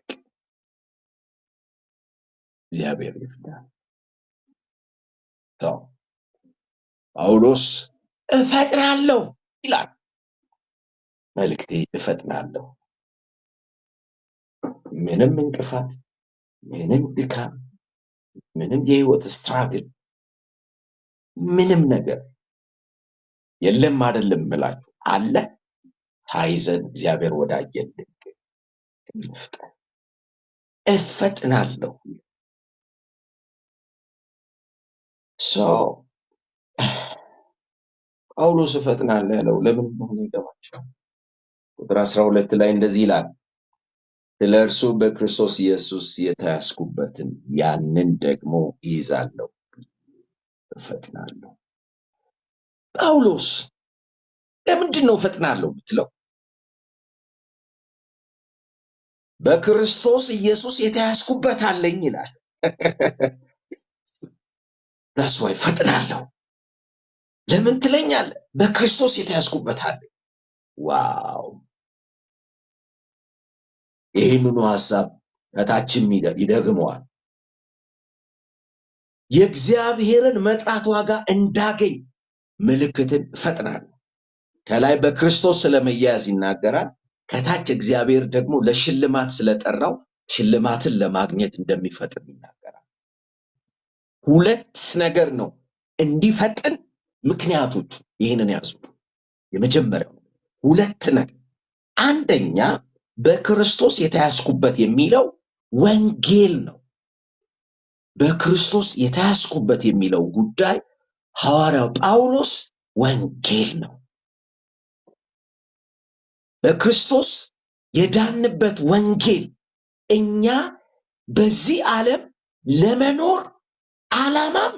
Speaker 2: እግዚአብሔር ይርዳን። ጳውሎስ እፈጥናለሁ ይላል። መልእክቴ እፈጥናለሁ። ምንም እንቅፋት፣ ምንም ድካም፣ ምንም የህይወት ስትራግል፣ ምንም ነገር የለም አይደለም እምላችሁ አለ። ሳይዘን እግዚአብሔር ወዳየን ልክ እንፍጠን። እፈጥናለሁ። ጳውሎስ እፈጥናለሁ ያለው ለምን እንደሆነ ይገባችኋል። ቁጥር 12 ላይ እንደዚህ ይላል፣ ስለ እርሱ በክርስቶስ ኢየሱስ የተያዝኩበትን ያንን ደግሞ ይይዛለሁ፣ እፈጥናለሁ። ጳውሎስ ለምንድን ነው እፈጥናለሁ ብትለው፣ በክርስቶስ ኢየሱስ የተያዝኩበት አለኝ ይላል። that's why እፈጥናለሁ። ለምን ትለኛለህ? በክርስቶስ የተያዝኩበት አለኝ። ዋው! ይህንኑ ሐሳብ ከታችም ይደግመዋል። የእግዚአብሔርን መጥራት ዋጋ እንዳገኝ ምልክትን እፈጥናለሁ። ከላይ በክርስቶስ ስለመያዝ ይናገራል። ከታች እግዚአብሔር ደግሞ ለሽልማት ስለጠራው ሽልማትን ለማግኘት እንደሚፈጥን ይናገራል። ሁለት ነገር ነው እንዲፈጥን ምክንያቶቹ። ይህንን ያዙ። የመጀመሪያው ሁለት ነገር፣ አንደኛ በክርስቶስ የተያዝኩበት የሚለው ወንጌል ነው። በክርስቶስ የተያዝኩበት የሚለው ጉዳይ ሐዋርያው ጳውሎስ ወንጌል ነው። በክርስቶስ የዳንበት ወንጌል እኛ በዚህ ዓለም ለመኖር ዓላማም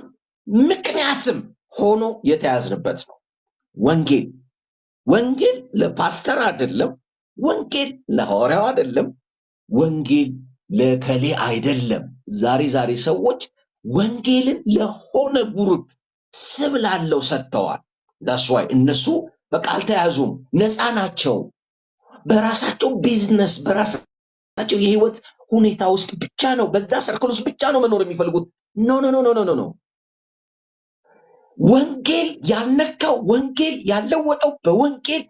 Speaker 2: ምክንያትም ሆኖ የተያዝንበት ነው። ወንጌል ለፓስተር አይደለም። ወንጌል ለሐዋርያው አይደለም። ወንጌል ለከሌ አይደለም። ዛሬ ሰዎች ወንጌልን ለሆነ ግሩፕ ስም ላለው ሰጥተዋል። that's why እነሱ በቃ አልተያዙም፣ ነፃ ናቸው። በራሳቸው ቢዝነስ በራሳቸው የህይወት ሁኔታ ውስጥ ብቻ ነው፣ በዛ ሰርክል ውስጥ ብቻ ነው መኖር የሚፈልጉት። ኖ ወንጌል ያልነካው፣ ወንጌል ያለወጠው፣ በወንጌል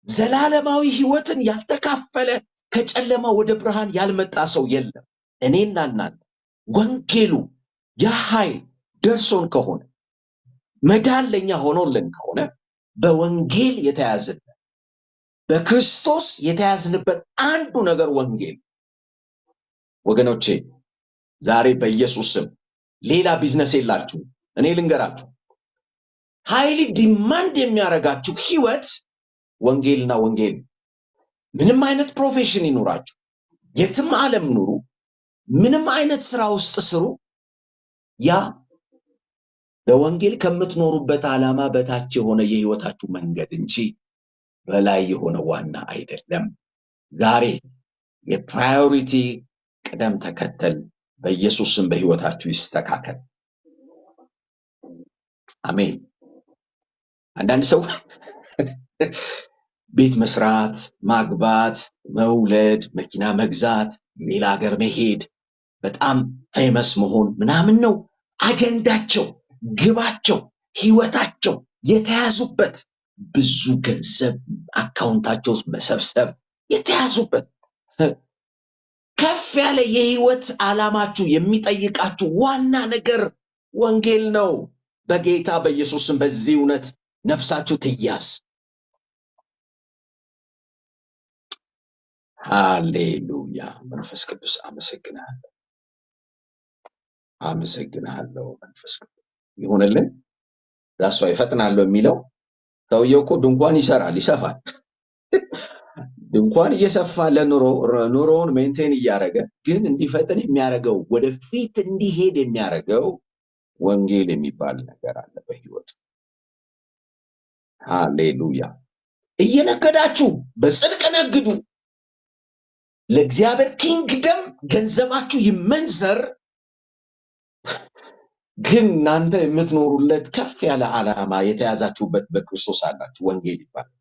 Speaker 2: ዘላለማዊ ህይወትን ያልተካፈለ፣ ከጨለማ ወደ ብርሃን ያልመጣ ሰው የለም። እኔና እናንተ ወንጌሉ የኃይል ደርሶን ከሆነ መዳን ለኛ ሆኖልን ከሆነ በወንጌል የተያዝን፣ በክርስቶስ የተያዝንበት አንዱ ነገር ወንጌል። ወገኖቼ ዛሬ በኢየሱስ ስም ሌላ ቢዝነስ የላችሁ። እኔ ልንገራችሁ፣ ኃይል ዲማንድ የሚያረጋችሁ ህይወት ወንጌልና ወንጌል። ምንም አይነት ፕሮፌሽን ይኑራችሁ፣ የትም ዓለም ኑሩ፣ ምንም አይነት ስራ ውስጥ ስሩ፣ ያ ለወንጌል ከምትኖሩበት ዓላማ በታች የሆነ የህይወታችሁ መንገድ እንጂ በላይ የሆነ ዋና አይደለም። ዛሬ የፕራዮሪቲ ቅደም ተከተል በኢየሱስም በህይወታችሁ ይስተካከል። አሜን። አንዳንድ ሰው ቤት መስራት፣ ማግባት፣ መውለድ፣ መኪና መግዛት፣ ሌላ ሀገር መሄድ፣ በጣም ፌመስ መሆን ምናምን ነው አጀንዳቸው፣ ግባቸው፣ ህይወታቸው የተያዙበት። ብዙ ገንዘብ አካውንታቸው ውስጥ መሰብሰብ የተያዙበት። ከፍ ያለ የህይወት ዓላማችሁ የሚጠይቃችሁ ዋና ነገር ወንጌል ነው። በጌታ በኢየሱስም በዚህ እውነት ነፍሳችሁ ትያዝ። ሃሌሉያ። መንፈስ ቅዱስ አመሰግናለሁ፣ አመሰግናለሁ። መንፈስ ቅዱስ ይሁንልን። ዳሷ ይፈጥናለሁ የሚለው ሰውየው እኮ ድንኳን ይሰራል፣ ይሰፋል። ድንኳን እየሰፋ ኑሮውን ሜንቴን እያደረገ ግን እንዲፈጥን የሚያደርገው ወደፊት እንዲሄድ የሚያደርገው ወንጌል የሚባል ነገር አለ በህይወት። ሃሌሉያ። እየነገዳችሁ በጽድቅ ነግዱ፣ ለእግዚአብሔር ኪንግደም ገንዘባችሁ ይመንዘር። ግን እናንተ የምትኖሩለት ከፍ ያለ ዓላማ የተያዛችሁበት በክርስቶስ አላችሁ። ወንጌል ይባላል።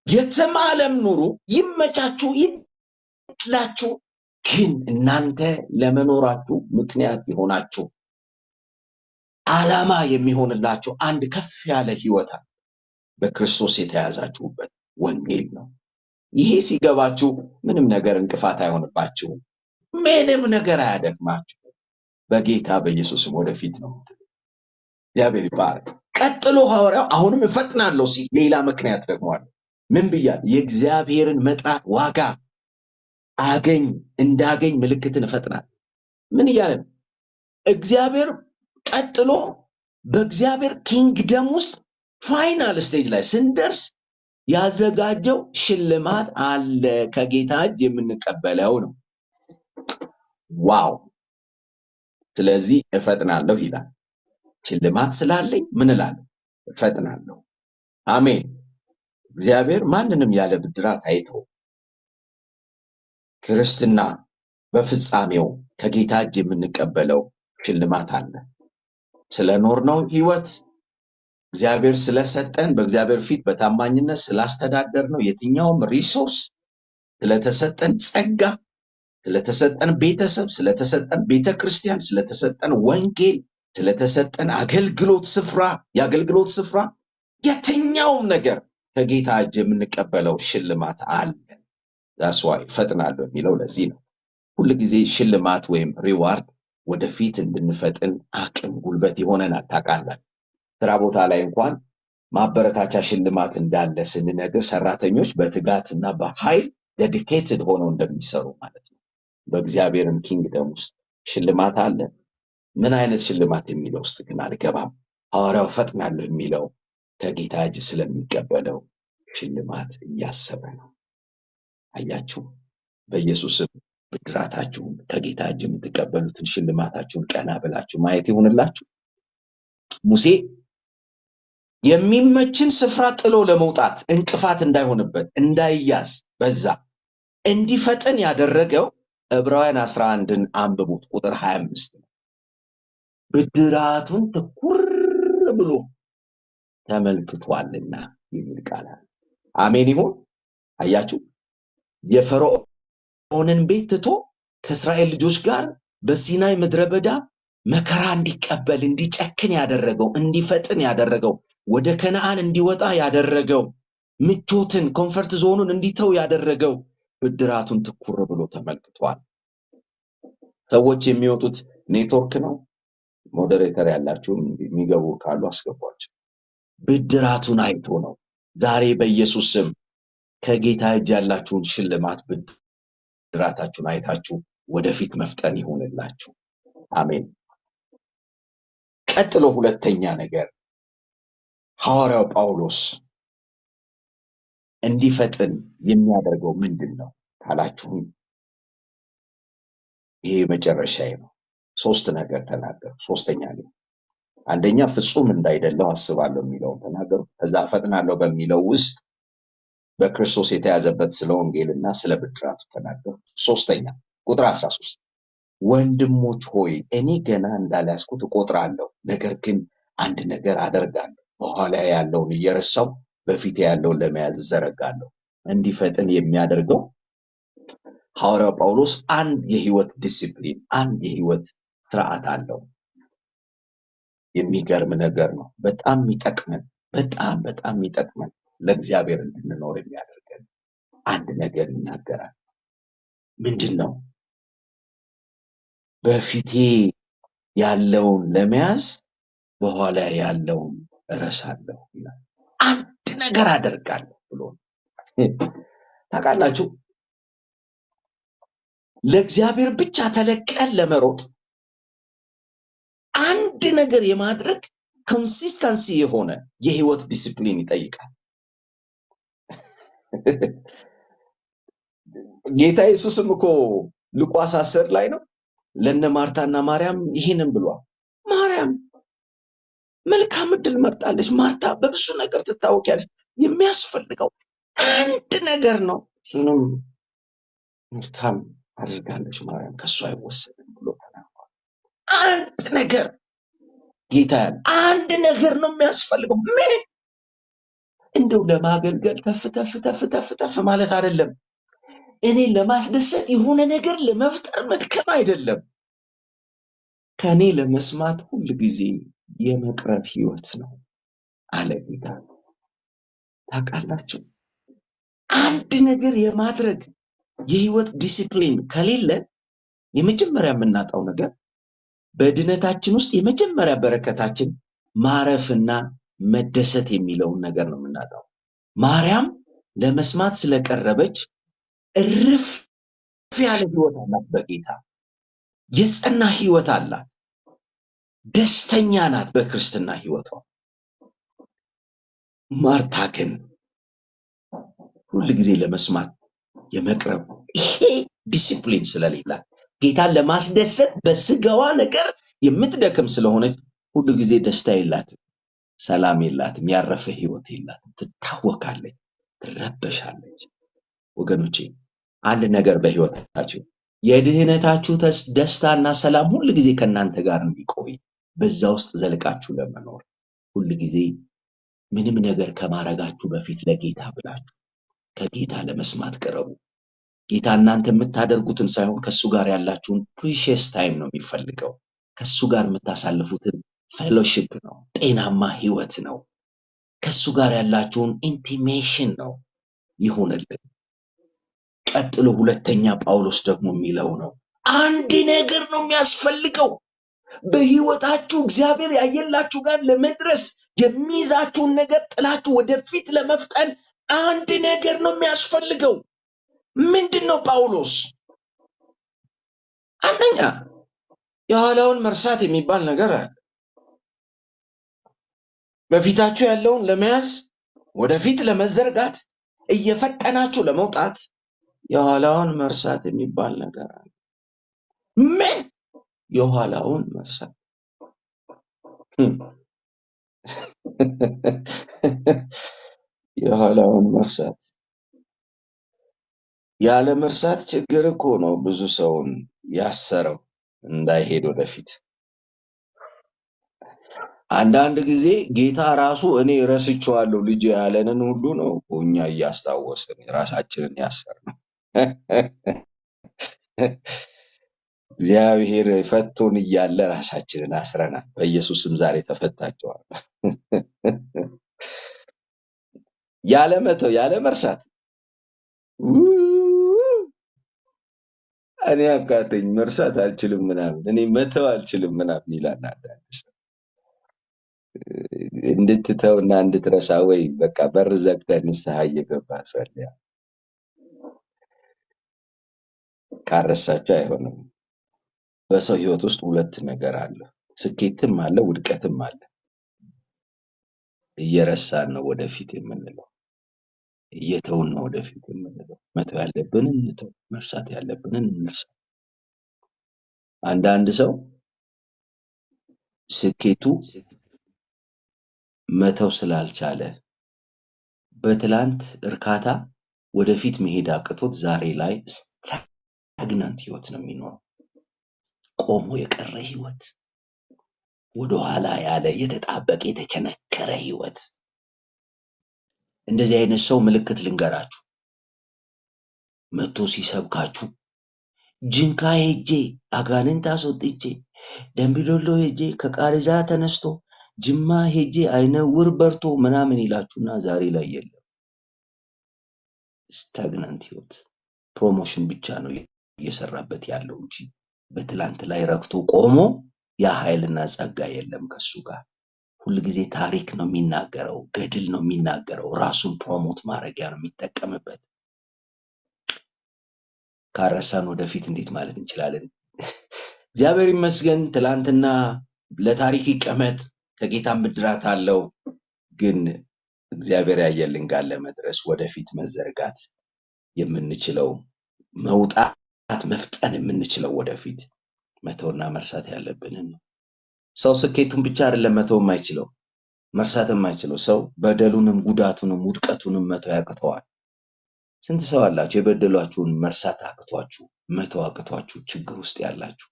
Speaker 2: የትም ዓለም ኑሩ፣ ይመቻችሁ፣ ይላችሁ። ግን እናንተ ለመኖራችሁ ምክንያት የሆናችሁ ዓላማ የሚሆንላችሁ አንድ ከፍ ያለ ህይወት አለ። በክርስቶስ የተያዛችሁበት ወንጌል ነው። ይሄ ሲገባችሁ ምንም ነገር እንቅፋት አይሆንባችሁም። ምንም ነገር አያደክማችሁ። በጌታ በኢየሱስም ወደፊት ነው። እግዚአብሔር ይባረክ። ቀጥሎ ሐዋርያው አሁንም እፈጥናለሁ ሲል ሌላ ምክንያት ደግሞ አለ። ምን ብያለሁ? የእግዚአብሔርን መጥራት ዋጋ እንዳገኝ ምልክትን እፈጥናለሁ። ምን እያለ ነው? እግዚአብሔር ቀጥሎ በእግዚአብሔር ኪንግደም ውስጥ ፋይናል ስቴጅ ላይ ስንደርስ ያዘጋጀው ሽልማት አለ፣ ከጌታ እጅ የምንቀበለው ነው። ዋው! ስለዚህ እፈጥናለሁ ይላል። ሽልማት ስላለኝ ምን እላለሁ? እፈጥናለሁ። አሜን። እግዚአብሔር ማንንም ያለ ብድራት አይተው። ክርስትና በፍጻሜው ከጌታ እጅ የምንቀበለው ሽልማት አለ። ስለኖርነው ህይወት እግዚአብሔር ስለሰጠን፣ በእግዚአብሔር ፊት በታማኝነት ስላስተዳደርነው የትኛውም ሪሶርስ፣ ስለተሰጠን ጸጋ፣ ስለተሰጠን ቤተሰብ፣ ስለተሰጠን ቤተክርስቲያን፣ ስለተሰጠን ወንጌል፣ ስለተሰጠን የአገልግሎት ስፍራ፣ የትኛውም ነገር ከጌታ እጅ የምንቀበለው ሽልማት አለ። ዛስ ዋይ ፈጥናለሁ የሚለው ለዚህ ነው። ሁልጊዜ ሽልማት ወይም ሪዋርድ ወደፊት እንድንፈጥን አቅም፣ ጉልበት ይሆነናል። ታውቃላችሁ፣ ስራ ቦታ ላይ እንኳን ማበረታቻ ሽልማት እንዳለ ስንነግር ሰራተኞች በትጋትና በኃይል ዴዲኬትድ ሆነው እንደሚሰሩ ማለት ነው። በእግዚአብሔርም ኪንግደም ውስጥ ሽልማት አለ። ምን አይነት ሽልማት የሚለው ውስጥ ግን አልገባም። ሐዋርያው ፈጥናለሁ የሚለው ከጌታ እጅ ስለሚቀበለው ሽልማት እያሰበ ነው። አያችሁ፣ በኢየሱስም ብድራታችሁን ከጌታ እጅ የምትቀበሉትን ሽልማታችሁን ቀና ብላችሁ ማየት ይሁንላችሁ። ሙሴ የሚመችን ስፍራ ጥሎ ለመውጣት እንቅፋት እንዳይሆንበት እንዳይያዝ በዛ እንዲፈጥን ያደረገው ዕብራውያን 11ን አንብቡት ቁጥር 25 ነው። ብድራቱን ትኩር ብሎ ተመልክቷልና የሚል ቃል አለ። አሜን ይሁን። አያችሁ፣ የፈርዖንን ቤት ትቶ ከእስራኤል ልጆች ጋር በሲናይ ምድረ በዳ መከራ እንዲቀበል እንዲጨክን ያደረገው፣ እንዲፈጥን ያደረገው፣ ወደ ከነዓን እንዲወጣ ያደረገው፣ ምቾትን ኮምፈርት ዞኑን እንዲተው ያደረገው ብድራቱን ትኩር ብሎ ተመልክቷል። ሰዎች የሚወጡት ኔትወርክ ነው። ሞዴሬተር ያላችሁ የሚገቡ ካሉ አስገቧቸው። ብድራቱን አይቶ ነው። ዛሬ በኢየሱስ ስም ከጌታ እጅ ያላችሁን ሽልማት ብድራታችሁን አይታችሁ ወደፊት መፍጠን ይሆንላችሁ። አሜን። ቀጥሎ ሁለተኛ ነገር ሐዋርያው ጳውሎስ እንዲፈጥን የሚያደርገው ምንድን ነው ካላችሁ፣ ይሄ መጨረሻዬ ነው። ሶስት ነገር ተናገሩ። ሶስተኛ ነው። አንደኛ ፍጹም እንዳይደለው አስባለሁ የሚለውን ተናገሩ። ከዛ ፈጥናለሁ በሚለው ውስጥ በክርስቶስ የተያዘበት ስለ ወንጌልና ስለ ብድራቱ ተናገሩ። ሶስተኛ ቁጥር 13 ወንድሞች ሆይ እኔ ገና እንዳልያዝኩት እቆጥራለሁ፣ ነገር ግን አንድ ነገር አደርጋለሁ፣ በኋላ ያለውን እየረሳው በፊቴ ያለውን ለመያዝ እዘረጋለሁ። እንዲፈጥን የሚያደርገው ሐዋርያው ጳውሎስ አንድ የህይወት ዲሲፕሊን፣ አንድ የህይወት ስርዓት አለው። የሚገርም ነገር ነው። በጣም የሚጠቅመን በጣም የሚጠቅመን ለእግዚአብሔር እንድንኖር የሚያደርገን አንድ ነገር ይናገራል። ምንድን ነው? በፊቴ ያለውን ለመያዝ በኋላ ያለውን እረሳለሁ ይላል። አንድ ነገር አደርጋለሁ ብሎ ታውቃላችሁ። ለእግዚአብሔር ብቻ ተለቀን ለመሮጥ አንድ ነገር የማድረግ ኮንሲስተንሲ የሆነ የህይወት ዲሲፕሊን ይጠይቃል። ጌታ ኢየሱስም እኮ ሉቃስ 10 ላይ ነው ለነ ማርታና ማርያም ይሄንን ብሏል። ማርያም መልካም ዕድል መርጣለች፣ ማርታ በብዙ ነገር ትታወቂያለች። የሚያስፈልገው አንድ ነገር ነው፣ እሱንም መልካም አድርጋለች ማርያም፣ ከሷ አይወሰድም ብሎ ተናግሯል። አንድ ነገር ጌታ ያለ አንድ ነገር ነው የሚያስፈልገው። ምን እንደው ለማገልገል ተፍ ማለት አይደለም። እኔ ለማስደሰት የሆነ ነገር ለመፍጠር መድከም አይደለም። ከኔ ለመስማት ሁል ጊዜ የመቅረብ ህይወት ነው አለ ጌታ። ታውቃላችሁ፣ አንድ ነገር የማድረግ የህይወት ዲሲፕሊን ከሌለ የመጀመሪያ የምናጣው ነገር በድነታችን ውስጥ የመጀመሪያ በረከታችን ማረፍና መደሰት የሚለውን ነገር ነው የምናጣው። ማርያም ለመስማት ስለቀረበች እርፍ ያለ ህይወት አላት፣ በጌታ የጸና ህይወት አላት፣ ደስተኛ ናት በክርስትና ህይወቷ። ማርታ ግን ሁል ጊዜ ለመስማት የመቅረብ ይሄ ዲሲፕሊን ስለሌላት ጌታን ለማስደሰት በስጋዋ ነገር የምትደክም ስለሆነች ሁሉ ጊዜ ደስታ የላትም፣ ሰላም የላትም፣ ያረፈ ህይወት የላትም። ትታወካለች፣ ትረበሻለች። ወገኖቼ አንድ ነገር በህይወታችሁ የድህነታችሁ ደስታና ሰላም ሁሉ ጊዜ ከናንተ ጋር እንዲቆይ በዛ ውስጥ ዘልቃችሁ ለመኖር ሁሉ ጊዜ ምንም ነገር ከማረጋችሁ በፊት ለጌታ ብላችሁ ከጌታ ለመስማት ቀረቡ። ጌታ እናንተ የምታደርጉትን ሳይሆን ከሱ ጋር ያላችሁን ፕሪሺየስ ታይም ነው የሚፈልገው። ከሱ ጋር የምታሳልፉትን ፌሎሺፕ ነው፣ ጤናማ ህይወት ነው። ከሱ ጋር ያላችሁን ኢንቲሜሽን ነው ይሁንልን። ቀጥሎ ሁለተኛ ጳውሎስ ደግሞ የሚለው ነው አንድ ነገር ነው የሚያስፈልገው። በህይወታችሁ እግዚአብሔር ያየላችሁ ጋር ለመድረስ የሚይዛችሁን ነገር ጥላችሁ ወደፊት ለመፍጠን አንድ ነገር ነው የሚያስፈልገው። ምንድነው ጳውሎስ? አንደኛ የኋላውን መርሳት የሚባል ነገር አለ። በፊታችሁ ያለውን ለመያዝ ወደፊት ለመዘርጋት እየፈጠናችሁ ለመውጣት የኋላውን መርሳት የሚባል ነገር አለ። ምን? የኋላውን መርሳት። የኋላውን መርሳት። ያለ መርሳት ችግር እኮ ነው ብዙ ሰውን ያሰረው እንዳይሄድ ወደፊት። አንዳንድ ጊዜ ጌታ ራሱ እኔ ረስቼዋለሁ ልጅ ያለንን ሁሉ ነው እኛ እያስታወስን ራሳችንን ያሰርነው። እግዚአብሔር ፈቶን እያለ ራሳችንን አስረናል። በኢየሱስም ዛሬ ተፈታችኋል። ያለ መተው ያለ መርሳት እኔ አቃተኝ መርሳት አልችልም ምናምን እኔ መተው አልችልም ምናምን ይላል አንዳንድ ሰው። እንድትተውና እንድትረሳ ወይ በቃ በር ዘግተህ ንስሐ እየገባ ጸልያ። ካረሳችሁ አይሆንም። በሰው ህይወት ውስጥ ሁለት ነገር አለ፣ ስኬትም አለ፣ ውድቀትም አለ። እየረሳን ነው ወደፊት የምንለው፣ እየተውን ነው ወደፊት የምንለው። መተው ያለብንን እንተው፣ መርሳት ያለብንን እንርሳ። አንዳንድ ሰው ስኬቱ መተው ስላልቻለ በትላንት እርካታ ወደፊት መሄድ አቅቶት ዛሬ ላይ ስታግናንት ህይወት ነው የሚኖረው፣ ቆሞ የቀረ ህይወት። ወደኋላ ያለ የተጣበቀ የተቸነከረ ህይወት። እንደዚህ አይነት ሰው ምልክት ልንገራችሁ፣ መጥቶ ሲሰብካችሁ ጅንካ ሄጄ አጋንንት አስወጥቼ ደምቢዶሎ ሄጄ ከቃርዛ ተነስቶ ጅማ ሄጄ አይነ ውር በርቶ ምናምን ይላችሁና ዛሬ ላይ የለም። ስታግናንት ህይወት ፕሮሞሽን ብቻ ነው እየሰራበት ያለው እንጂ በትላንት ላይ ረክቶ ቆሞ ያ ኃይልና ጸጋ የለም ከሱ ጋር። ሁል ጊዜ ታሪክ ነው የሚናገረው፣ ገድል ነው የሚናገረው፣ ራሱን ፕሮሞት ማድረጊያ ነው የሚጠቀምበት። ካረሳን ወደፊት እንዴት ማለት እንችላለን? እግዚአብሔር ይመስገን ትላንትና ለታሪክ ይቀመጥ፣ ከጌታ ምድራት አለው። ግን እግዚአብሔር ያየልን ጋር ለመድረስ ወደፊት መዘርጋት የምንችለው መውጣት መፍጠን የምንችለው ወደፊት መተውና መርሳት ያለብንን ነው። ሰው ስኬቱን ብቻ አይደለም መተው የማይችለው መርሳት የማይችለው ሰው በደሉንም ጉዳቱንም ውድቀቱንም መተው ያቅተዋል። ስንት ሰው አላችሁ የበደሏችሁን መርሳት አቅቷችሁ መተው አቅቷችሁ ችግር ውስጥ ያላችሁ?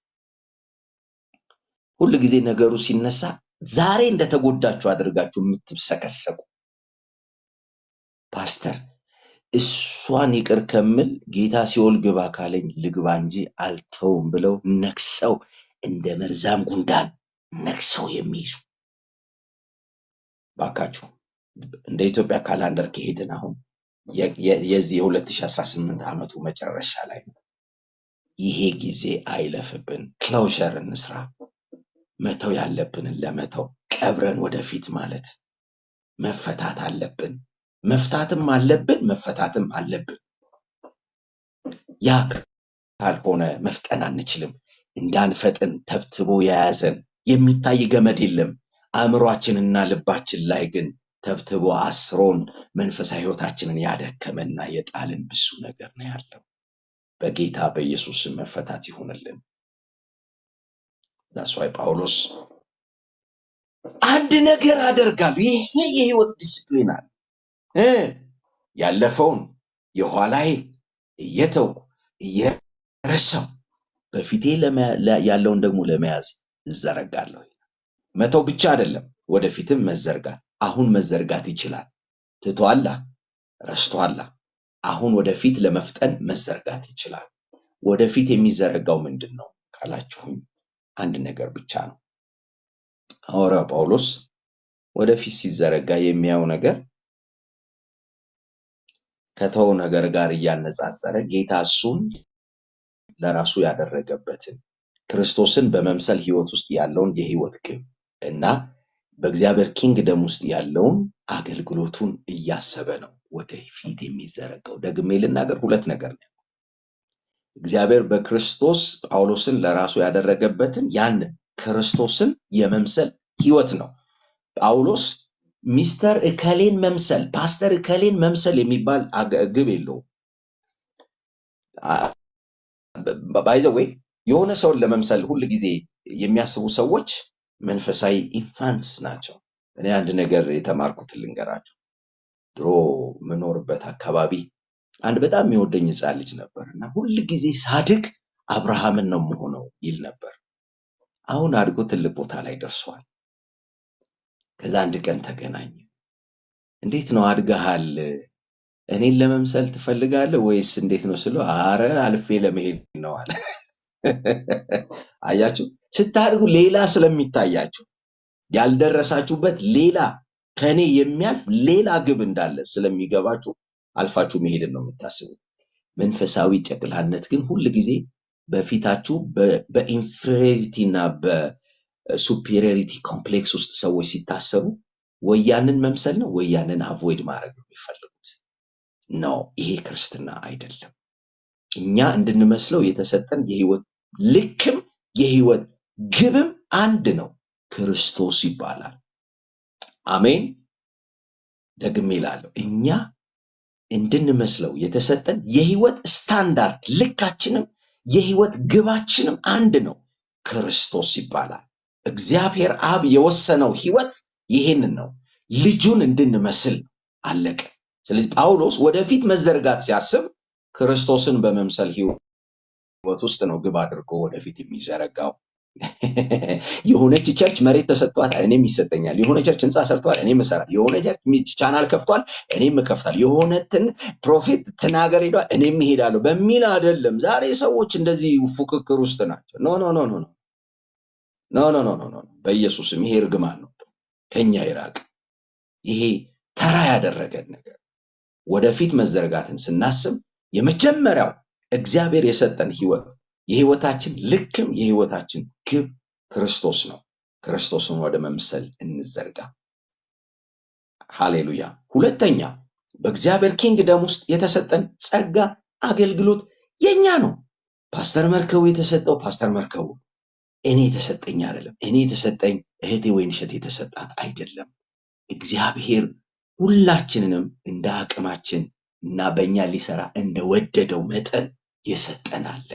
Speaker 2: ሁሉ ጊዜ ነገሩ ሲነሳ ዛሬ እንደተጎዳችሁ አድርጋችሁ የምትሰከሰቁ ፓስተር እሷን ይቅር ከምል ጌታ ሲኦል ግባ ካለኝ ልግባ እንጂ አልተውም ብለው ነክሰው እንደ መርዛም ጉንዳን ነክሰው የሚይዙ ባካችሁ። እንደ ኢትዮጵያ ካላንደር ከሄድን አሁን የዚህ የ2018 ዓመቱ መጨረሻ ላይ ነው። ይሄ ጊዜ አይለፍብን፣ ክሎዥር እንስራ። መተው ያለብንን ለመተው ቀብረን ወደፊት ማለት መፈታት አለብን። መፍታትም አለብን፣ መፈታትም አለብን። ያ ካልሆነ መፍጠን አንችልም። እንዳንፈጥን ተብትቦ የያዘን የሚታይ ገመድ የለም። አእምሯችንና ልባችን ላይ ግን ተብትቦ አስሮን መንፈሳዊ ህይወታችንን ያደከመና የጣልን ብዙ ነገር ነው ያለው። በጌታ በኢየሱስ መፈታት ይሁንልን። ዳስዋይ ጳውሎስ አንድ ነገር አደርጋለሁ፣ ይሄ የህይወት ዲስፕሊን አለ። ያለፈውን የኋላዬ እየተውኩ እየረሳው በፊቴ ያለውን ደግሞ ለመያዝ እዘረጋለሁ። መተው ብቻ አይደለም ወደፊትም መዘርጋት። አሁን መዘርጋት ይችላል። ትቷላ፣ ረስቷላ። አሁን ወደፊት ለመፍጠን መዘርጋት ይችላል። ወደፊት የሚዘረጋው ምንድን ነው ካላችሁኝ አንድ ነገር ብቻ ነው። ሐዋርያው ጳውሎስ ወደፊት ሲዘረጋ የሚያየው ነገር ከተው ነገር ጋር እያነጻጸረ ጌታ እሱን ለራሱ ያደረገበትን ክርስቶስን በመምሰል ህይወት ውስጥ ያለውን የህይወት ግብ እና በእግዚአብሔር ኪንግደም ውስጥ ያለውን አገልግሎቱን እያሰበ ነው ወደፊት የሚዘረጋው። ደግሜ ልናገር፣ ሁለት ነገር ነው። እግዚአብሔር በክርስቶስ ጳውሎስን ለራሱ ያደረገበትን ያን ክርስቶስን የመምሰል ህይወት ነው። ጳውሎስ ሚስተር እከሌን መምሰል ፓስተር እከሌን መምሰል የሚባል ግብ የለውም። ባይ ዘ ዌይ የሆነ ሰውን ለመምሰል ሁል ጊዜ የሚያስቡ ሰዎች መንፈሳዊ ኢንፋንትስ ናቸው። እኔ አንድ ነገር የተማርኩት ልንገራችሁ። ድሮ ምኖርበት አካባቢ አንድ በጣም የሚወደኝ ሕፃን ልጅ ነበርና ሁል ጊዜ ሳድግ አብርሃምን ነው የምሆነው ይል ነበር። አሁን አድጎ ትልቅ ቦታ ላይ ደርሷል። ከዛ አንድ ቀን ተገናኘ። እንዴት ነው አድገሃል? እኔን ለመምሰል ትፈልጋለህ ወይስ እንዴት ነው ስለው፣ አረ አልፌ ለመሄድ ነው አለ። አያችሁ፣ ስታድጉ ሌላ ስለሚታያችሁ ያልደረሳችሁበት ሌላ ከኔ የሚያልፍ ሌላ ግብ እንዳለ ስለሚገባችሁ አልፋችሁ መሄድን ነው የምታስቡት። መንፈሳዊ ጨቅላነት ግን ሁል ጊዜ በፊታችሁ በኢንፌሪቲ እና በሱፔሪዮሪቲ ኮምፕሌክስ ውስጥ ሰዎች ሲታሰሩ ወያንን መምሰል ነው ወያንን አቮይድ ማድረግ ነው የሚፈልጉት። ነው ይሄ ክርስትና አይደለም። እኛ እንድንመስለው የተሰጠን የህይወት ልክም የህይወት ግብም አንድ ነው፣ ክርስቶስ ይባላል። አሜን። ደግሜ እላለሁ፣ እኛ እንድንመስለው የተሰጠን የህይወት ስታንዳርድ ልካችንም የህይወት ግባችንም አንድ ነው፣ ክርስቶስ ይባላል። እግዚአብሔር አብ የወሰነው ህይወት ይሄንን ነው፣ ልጁን እንድንመስል አለቀ። ስለዚህ ጳውሎስ ወደፊት መዘርጋት ሲያስብ ክርስቶስን በመምሰል ህይወት ውስጥ ነው ግብ አድርጎ ወደፊት የሚዘረጋው። የሆነች ቸርች መሬት ተሰጥቷል፣ እኔም ይሰጠኛል። የሆነ ቸርች ህንፃ ሰርቷል፣ እኔም እሰራለሁ። የሆነ ቸርች ቻናል ከፍቷል፣ እኔም እከፍታለሁ። የሆነትን ፕሮፌት ትናገር ሄዷል፣ እኔም እሄዳለሁ በሚል አይደለም። ዛሬ ሰዎች እንደዚህ ፉክክር ውስጥ ናቸው። ኖ ኖ ኖ ኖ ኖ ኖ ኖ ኖ ኖ በኢየሱስም ይሄ እርግማን ነው፣ ከኛ ይራቅ። ይሄ ተራ ያደረገን ነገር ወደፊት መዘርጋትን ስናስብ የመጀመሪያው እግዚአብሔር የሰጠን ህይወት የህይወታችን ልክም የህይወታችን ግብ ክርስቶስ ነው። ክርስቶስን ወደ መምሰል እንዘርጋ። ሃሌሉያ። ሁለተኛ በእግዚአብሔር ኪንግደም ውስጥ የተሰጠን ጸጋ አገልግሎት የኛ ነው። ፓስተር መርከቡ የተሰጠው ፓስተር መርከቡ፣ እኔ የተሰጠኝ አይደለም። እኔ የተሰጠኝ እህቴ ወይንሸት የተሰጣት አይደለም። እግዚአብሔር ሁላችንንም እንደ አቅማችን እና በእኛ ሊሰራ እንደወደደው መጠን የሰጠን አለ።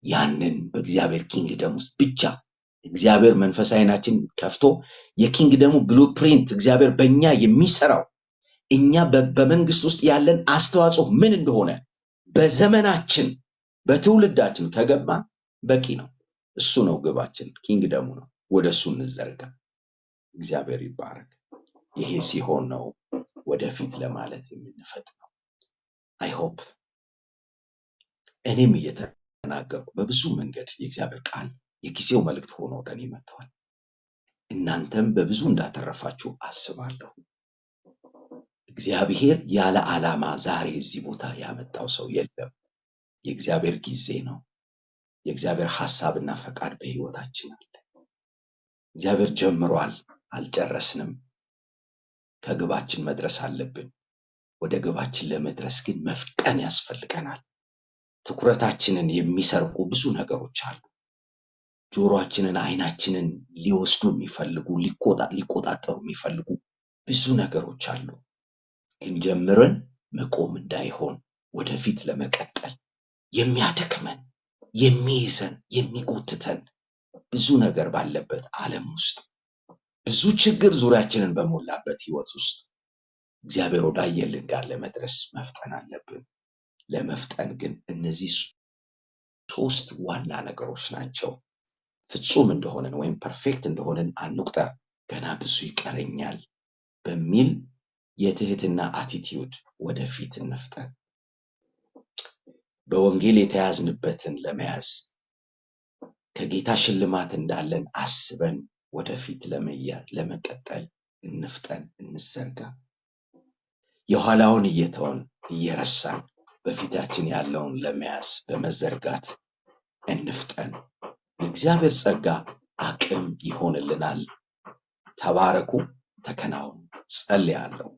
Speaker 2: ያንን በእግዚአብሔር ኪንግደም ውስጥ ብቻ እግዚአብሔር መንፈሳዊ ዓይናችን ከፍቶ የኪንግደሙ ብሉፕሪንት እግዚአብሔር በእኛ የሚሰራው እኛ በመንግስት ውስጥ ያለን አስተዋጽኦ ምን እንደሆነ በዘመናችን በትውልዳችን ከገባን በቂ ነው። እሱ ነው ግባችን፣ ኪንግደሙ ነው። ወደ እሱ እንዘርጋ። እግዚአብሔር ይባረክ። ይሄ ሲሆን ነው ወደፊት ለማለት የምንፈጥነው። አይ ሆፕ እኔም እየተናገርኩ በብዙ መንገድ የእግዚአብሔር ቃል የጊዜው መልእክት ሆኖ ወደ እኔ መጥቷል። እናንተም በብዙ እንዳተረፋችሁ አስባለሁ። እግዚአብሔር ያለ ዓላማ ዛሬ እዚህ ቦታ ያመጣው ሰው የለም። የእግዚአብሔር ጊዜ ነው። የእግዚአብሔር ሐሳብና ፈቃድ በህይወታችን አለ። እግዚአብሔር ጀምሯል፣ አልጨረስንም። ከግባችን መድረስ አለብን። ወደ ግባችን ለመድረስ ግን መፍጠን ያስፈልገናል። ትኩረታችንን የሚሰርቁ ብዙ ነገሮች አሉ። ጆሮአችንን፣ ዓይናችንን ሊወስዱ የሚፈልጉ ሊቆጣጠሩ የሚፈልጉ ብዙ ነገሮች አሉ። ግን ጀምረን መቆም እንዳይሆን ወደፊት ለመቀጠል የሚያደክመን፣ የሚይዘን፣ የሚጎትተን ብዙ ነገር ባለበት ዓለም ውስጥ ብዙ ችግር ዙሪያችንን በሞላበት ህይወት ውስጥ እግዚአብሔር ወዳየልን ጋር ለመድረስ መፍጠን አለብን። ለመፍጠን ግን እነዚህ ሶስት ዋና ነገሮች ናቸው። ፍጹም እንደሆነን ወይም ፐርፌክት እንደሆነን አንቁጠር፣ ገና ብዙ ይቀረኛል በሚል የትህትና አቲቲዩድ ወደፊት እንፍጠን። በወንጌል የተያዝንበትን ለመያዝ ከጌታ ሽልማት እንዳለን አስበን ወደፊት ለመቀጠል እንፍጠን፣ እንዘርጋ። የኋላውን እየተውን እየረሳን በፊታችን ያለውን ለመያዝ በመዘርጋት እንፍጠን። የእግዚአብሔር ጸጋ አቅም ይሆንልናል። ተባረኩ፣ ተከናወኑ። ጸልያለሁ።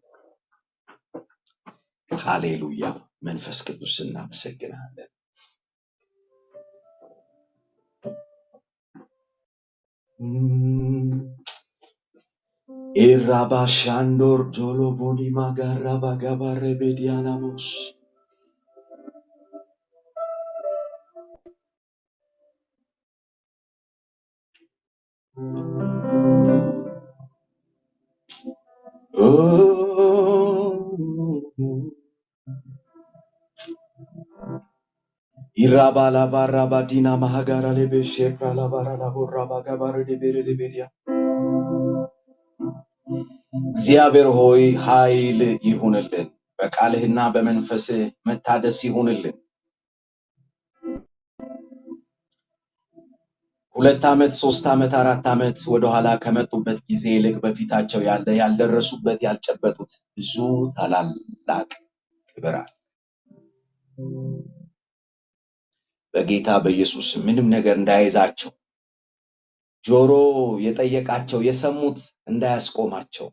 Speaker 2: ሃሌሉያ። መንፈስ ቅዱስ እናመሰግናለን። ኢራባሻንዶር ጆሎቮኒ ማጋራባ ጋባሬ ቤዲያናሞስ ኢራባላ ባራባ ዲና ማጋራ ለበሽፕራ ላባራ ላቦራባ ጋባሬ ለቤሪያ። እግዚአብሔር ሆይ ኃይል ይሁንልን፣ በቃልህና በመንፈስህ መታደስ ይሁንልን። 2 ዓመት 3 ዓመት 4 ዓመት ወደኋላ ከመጡበት ጊዜ ይልቅ በፊታቸው ያልደረሱበት ያልጨበጡት ብዙ ታላላቅ ክብር አለ። በጌታ በኢየሱስ ምንም ነገር እንዳይዛቸው፣ ጆሮ የጠየቃቸው የሰሙት እንዳያስቆማቸው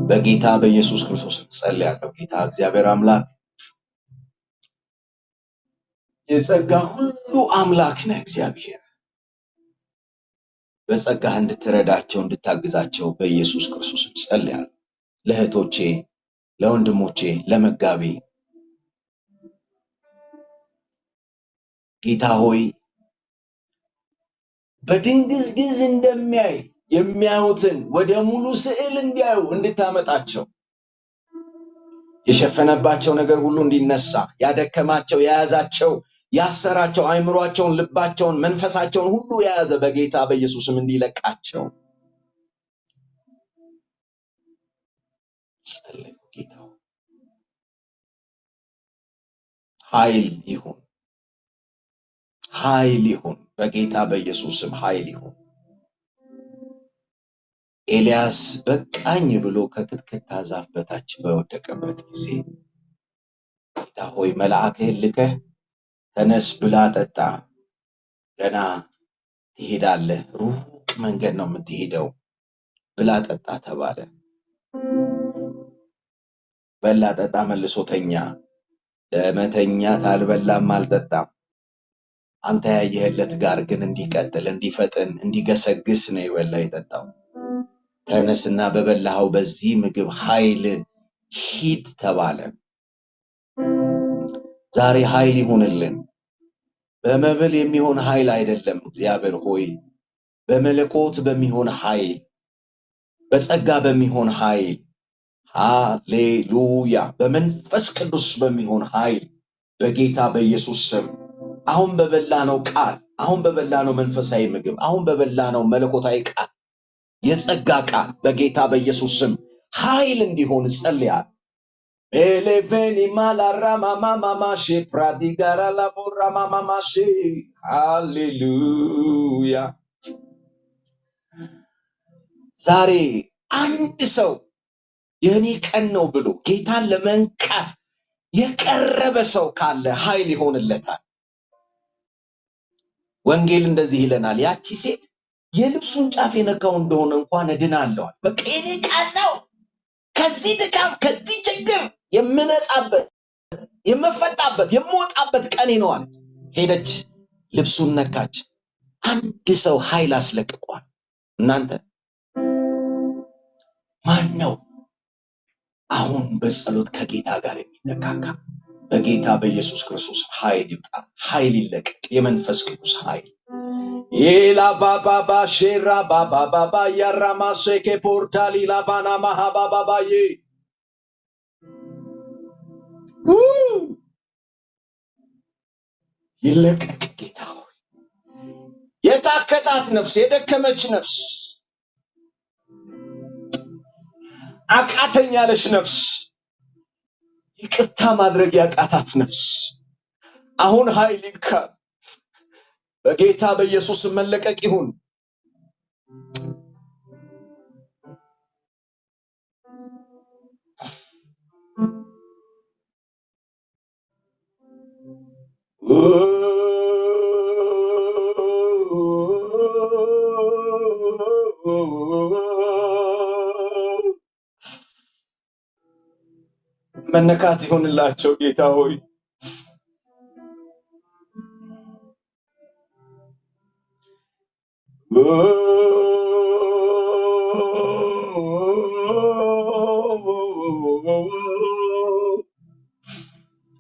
Speaker 2: በጌታ በኢየሱስ ክርስቶስ ጸልያለሁ። ጌታ እግዚአብሔር አምላክ የጸጋ ሁሉ አምላክ ነህ። እግዚአብሔር በጸጋህ እንድትረዳቸው እንድታግዛቸው በኢየሱስ ክርስቶስ ጸልያለሁ። ለእህቶቼ፣ ለወንድሞቼ፣ ለመጋቢ ጌታ ሆይ በድንግዝግዝ እንደሚያይ የሚያዩትን ወደ ሙሉ ስዕል እንዲያዩ እንድታመጣቸው፣ የሸፈነባቸው ነገር ሁሉ እንዲነሳ፣ ያደከማቸው የያዛቸው ያሰራቸው አይምሯቸውን፣ ልባቸውን፣ መንፈሳቸውን ሁሉ የያዘ በጌታ በኢየሱስም እንዲለቃቸው ጸልዩ። ጌታ ኃይል ይሁን፣ ኃይል ይሁን፣ በጌታ በኢየሱስም ኃይል ይሁን። ኤልያስ በቃኝ ብሎ ከክትክታ ዛፍ በታች በወደቀበት ጊዜ ጌታ ሆይ መልአክህን ልከህ ተነስ ብላ ጠጣ፣ ገና ትሄዳለህ፣ ሩቅ መንገድ ነው የምትሄደው፣ ብላ ጠጣ ተባለ። በላ ጠጣ፣ መልሶ ተኛ። ለመተኛት አልበላም አልጠጣም። አንተ ያየህለት ጋር ግን እንዲቀጥል፣ እንዲፈጥን፣ እንዲገሰግስ ነው የበላ የጠጣው። ተነስና በበላኸው በዚህ ምግብ ኃይል ሂድ ተባለ። ዛሬ ኃይል ይሁንልን። በመብል የሚሆን ኃይል አይደለም እግዚአብሔር ሆይ፣ በመለኮት በሚሆን ኃይል፣ በጸጋ በሚሆን ኃይል፣ ሃሌሉያ፣ በመንፈስ ቅዱስ በሚሆን ኃይል በጌታ በኢየሱስ ስም አሁን በበላነው ቃል፣ አሁን በበላነው መንፈሳዊ ምግብ፣ አሁን በበላነው መለኮታዊ ቃል፣ የጸጋ ቃል በጌታ በኢየሱስ ስም ኃይል እንዲሆን ጸልያለሁ። ኤሌቬኒ ማላራማማማሼ ፕራዲጋራ ላቦራማማማሼ ሃሌሉያ። ዛሬ አንድ ሰው የኔ ቀን ነው ብሎ ጌታን ለመንካት የቀረበ ሰው ካለ ኃይል ይሆንለታል። ወንጌል እንደዚህ ይለናል፣ ያቺ ሴት የልብሱን ጫፍ የነካው እንደሆነ እንኳን እድናለሁ። በቃ የኔ ቀን ነው፣ ከዚህ ድካም፣ ከዚህ ችግር የምነጻበት፣ የምፈታበት፣ የምወጣበት ቀኔ ነው አለች። ሄደች፣ ልብሱን ነካች። አንድ ሰው ኃይል አስለቅቋል። እናንተ ማን ነው አሁን በጸሎት ከጌታ ጋር የሚነካካ? በጌታ በኢየሱስ ክርስቶስ ኃይል ይውጣ፣ ኃይል ይለቀቅ፣ የመንፈስ ቅዱስ ኃይል ኤላ ባባባ ሼራ ባባባ ያራማሴኬ ፖርታሊ ላባና ማሃባባዬ ይለቀቅ። ጌታ ሆይ የታከታት ነፍስ፣ የደከመች ነፍስ፣ አቃተኝ ያለች ነፍስ፣ ይቅርታ ማድረግ ያቃታት ነፍስ አሁን ኃይል ይንካ። በጌታ በኢየሱስ መለቀቅ ይሁን። መነካት ይሁንላቸው ጌታ ሆይ።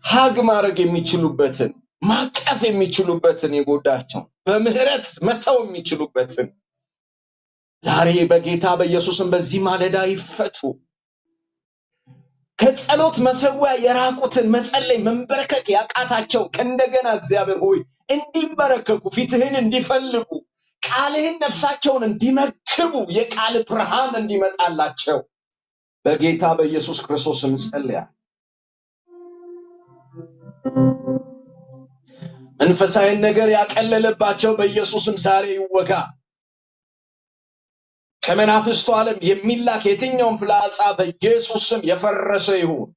Speaker 2: ሀግ ማድረግ የሚችሉበትን፣ ማቀፍ የሚችሉበትን፣ የጎዳቸው በምህረት መተው የሚችሉበትን ዛሬ በጌታ በኢየሱስም በዚህ ማለዳ ይፈቱ። ከጸሎት መሰዊያ የራቁትን መጸለይ መንበርከክ ያቃታቸው ከእንደገና እግዚአብሔር ሆይ እንዲበረከኩ፣ ፊትህን እንዲፈልጉ፣ ቃልህን ነፍሳቸውን እንዲመግቡ፣ የቃል ብርሃን እንዲመጣላቸው በጌታ በኢየሱስ ክርስቶስ እንጸልያለን። መንፈሳዊ ነገር ያቀለለባቸው በኢየሱስም ዛሬ ይወጋ። ከመናፍስቱ ዓለም የሚላክ የትኛውም ፍላጻ በኢየሱስ ስም የፈረሰ ይሁን።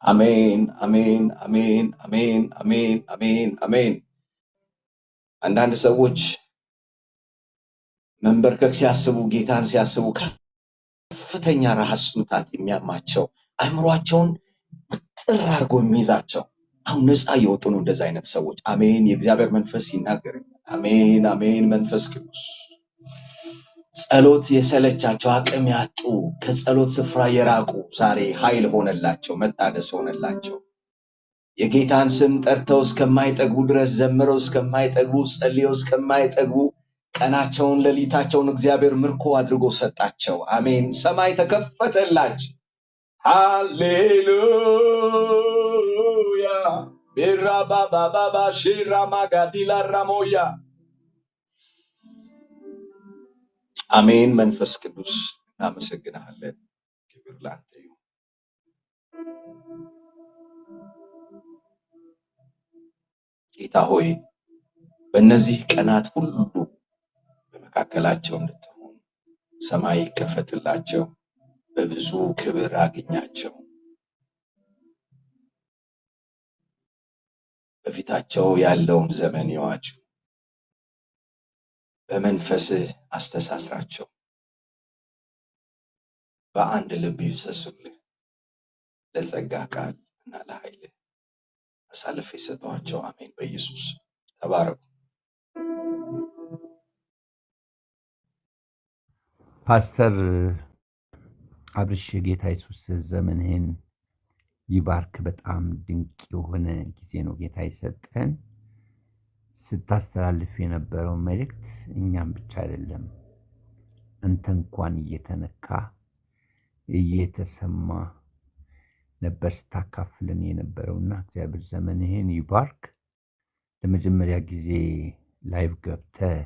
Speaker 2: አሜን፣ አሜን፣ አሜን፣ አሜን፣ አሜን፣ አሜን፣ አሜን። አንዳንድ ሰዎች መንበርከክ ሲያስቡ፣ ጌታን ሲያስቡ ከፍተኛ ራስ ምታት የሚያማቸው፣ አእምሯቸውን ጥር አድርጎ የሚይዛቸው አሁን ነፃ እየወጡ ነው እንደዛ አይነት ሰዎች። አሜን። የእግዚአብሔር መንፈስ ይናገረኛል። አሜን፣ አሜን። መንፈስ ቅዱስ ጸሎት የሰለቻቸው፣ አቅም ያጡ፣ ከጸሎት ስፍራ የራቁ ዛሬ ኃይል ሆነላቸው፣ መታደስ ሆነላቸው። የጌታን ስም ጠርተው እስከማይጠግቡ ድረስ ዘምረው እስከማይጠግቡ፣ ጸልየው እስከማይጠግቡ ቀናቸውን ሌሊታቸውን እግዚአብሔር ምርኮ አድርጎ ሰጣቸው። አሜን። ሰማይ ተከፈተላቸው። ሃሌሉያ ቤራባባባባ ሼራ ማጋዲላ ራሞያ አሜን። መንፈስ ቅዱስ እናመሰግናለን። ክብር ላንተ ይሁን። ጌታ ሆይ በእነዚህ ቀናት ሁሉ በመካከላቸው እንድትሆን ሰማይ ይከፈትላቸው፣ በብዙ ክብር አግኛቸው፣ በፊታቸው ያለውን ዘመን ይዋጁ፣ በመንፈስህ አስተሳስራቸው፣ በአንድ ልብ ይፍሰሱልህ። ለጸጋ ቃል እና ለኃይል አሳልፍ የሰጠዋቸው። አሜን። በኢየሱስ ተባረኩ።
Speaker 1: ፓስተር አብርሽ ጌታ ኢየሱስ ዘመንህን ይባርክ። በጣም ድንቅ የሆነ ጊዜ ነው ጌታ የሰጠን። ስታስተላልፍ የነበረው መልእክት እኛም ብቻ አይደለም አንተ እንኳን እየተነካ እየተሰማ ነበር ስታካፍለን የነበረውና እግዚአብሔር ዘመንህን ይባርክ። ለመጀመሪያ ጊዜ ላይቭ ገብተህ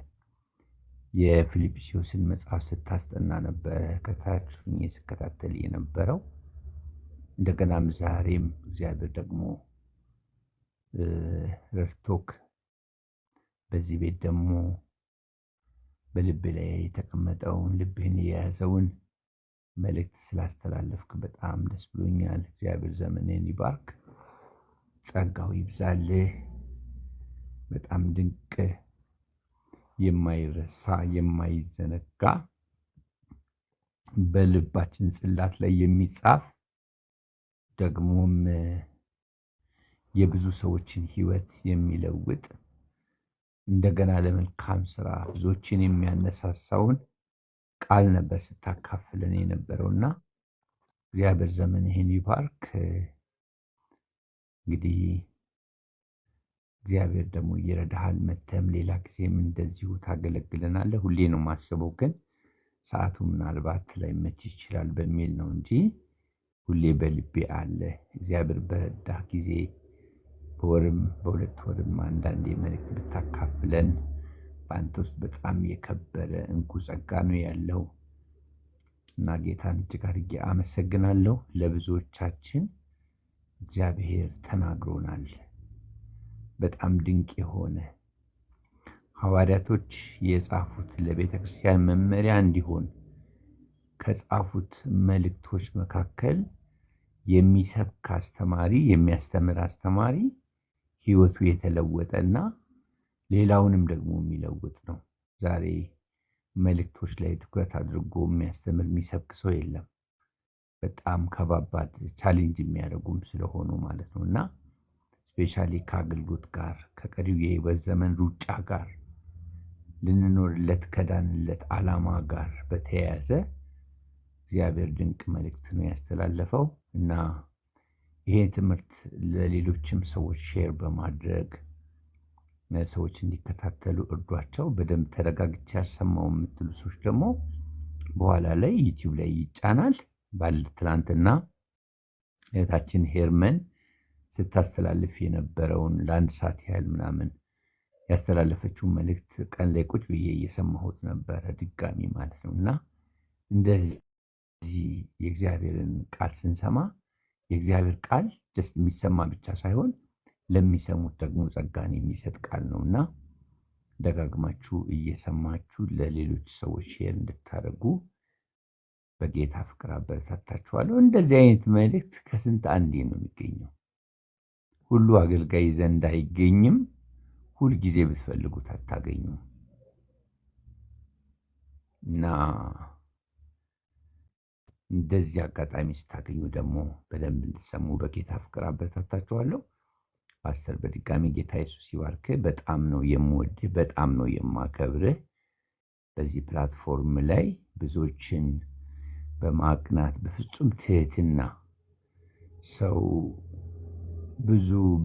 Speaker 1: የፊልጵስዩስን መጽሐፍ ስታስጠና ነበር ከታች ሆኜ ስከታተል የነበረው። እንደገናም ዛሬም እግዚአብሔር ደግሞ ረድቶክ በዚህ ቤት ደግሞ በልብ ላይ የተቀመጠውን ልብህን የያዘውን መልእክት ስላስተላለፍክ በጣም ደስ ብሎኛል። እግዚአብሔር ዘመንህን ይባርክ፣ ጸጋው ይብዛልህ። በጣም ድንቅ የማይረሳ የማይዘነጋ በልባችን ጽላት ላይ የሚጻፍ ደግሞም የብዙ ሰዎችን ህይወት የሚለውጥ እንደገና ለመልካም ስራ ብዙዎችን የሚያነሳሳውን ቃል ነበር ስታካፍለን የነበረውና እግዚአብሔር ዘመንህን ይባርክ። እንግዲህ እግዚአብሔር ደግሞ ይረዳሃል። መተም ሌላ ጊዜም እንደዚሁ ታገለግለናለህ። ሁሌ ነው ማስበው፣ ግን ሰዓቱ ምናልባት ላይመች ይችላል በሚል ነው እንጂ ሁሌ በልቤ አለ። እግዚአብሔር በረዳ ጊዜ በወርም በሁለት ወርም አንዳንዴ መልእክት ብታካፍለን በአንተ ውስጥ በጣም የከበረ እንቁ ጸጋ ነው ያለው እና ጌታን እጅግ አድርጌ አመሰግናለሁ። ለብዙዎቻችን እግዚአብሔር ተናግሮናል። በጣም ድንቅ የሆነ ሐዋርያቶች የጻፉት ለቤተ ክርስቲያን መመሪያ እንዲሆን ከጻፉት መልእክቶች መካከል የሚሰብክ አስተማሪ፣ የሚያስተምር አስተማሪ ህይወቱ የተለወጠና ሌላውንም ደግሞ የሚለውጥ ነው። ዛሬ መልእክቶች ላይ ትኩረት አድርጎ የሚያስተምር የሚሰብክ ሰው የለም። በጣም ከባባድ ቻሌንጅ የሚያደርጉም ስለሆኑ ማለት ነውና ስፔሻሊ ከአገልግሎት ጋር ከቀሪው የህይወት ዘመን ሩጫ ጋር ልንኖርለት ከዳንለት ዓላማ ጋር በተያያዘ እግዚአብሔር ድንቅ መልእክት ነው ያስተላለፈው እና ይሄ ትምህርት ለሌሎችም ሰዎች ሼር በማድረግ ሰዎች እንዲከታተሉ እርዷቸው። በደንብ ተረጋግቼ ያሰማው የምትሉ ሰዎች ደግሞ በኋላ ላይ ዩቲዩብ ላይ ይጫናል። ትናንትና እህታችን ሄርመን ስታስተላልፍ የነበረውን ለአንድ ሰዓት ያህል ምናምን ያስተላለፈችው መልእክት ቀን ላይ ቁጭ ብዬ እየሰማሁት ነበረ ድጋሚ ማለት ነው እና እንደዚህ የእግዚአብሔርን ቃል ስንሰማ የእግዚአብሔር ቃል ጀስት የሚሰማ ብቻ ሳይሆን ለሚሰሙት ደግሞ ጸጋን የሚሰጥ ቃል ነውና ደጋግማችሁ እየሰማችሁ ለሌሎች ሰዎች ሼር እንድታደርጉ በጌታ ፍቅር አበረታታችኋለሁ። እንደዚህ አይነት መልእክት ከስንት አንዴ ነው የሚገኘው። ሁሉ አገልጋይ ዘንድ አይገኝም። ሁል ጊዜ ብትፈልጉት አታገኙም እና እንደዚህ አጋጣሚ ስታገኙ ደግሞ በደንብ እንድትሰሙ በጌታ ፍቅር አበረታታችኋለሁ። ፓስተር በድጋሚ ጌታ ኢየሱስ ይባርክ። በጣም ነው የምወድህ፣ በጣም ነው የማከብርህ። በዚህ ፕላትፎርም ላይ ብዙዎችን በማቅናት በፍጹም ትህትና ሰው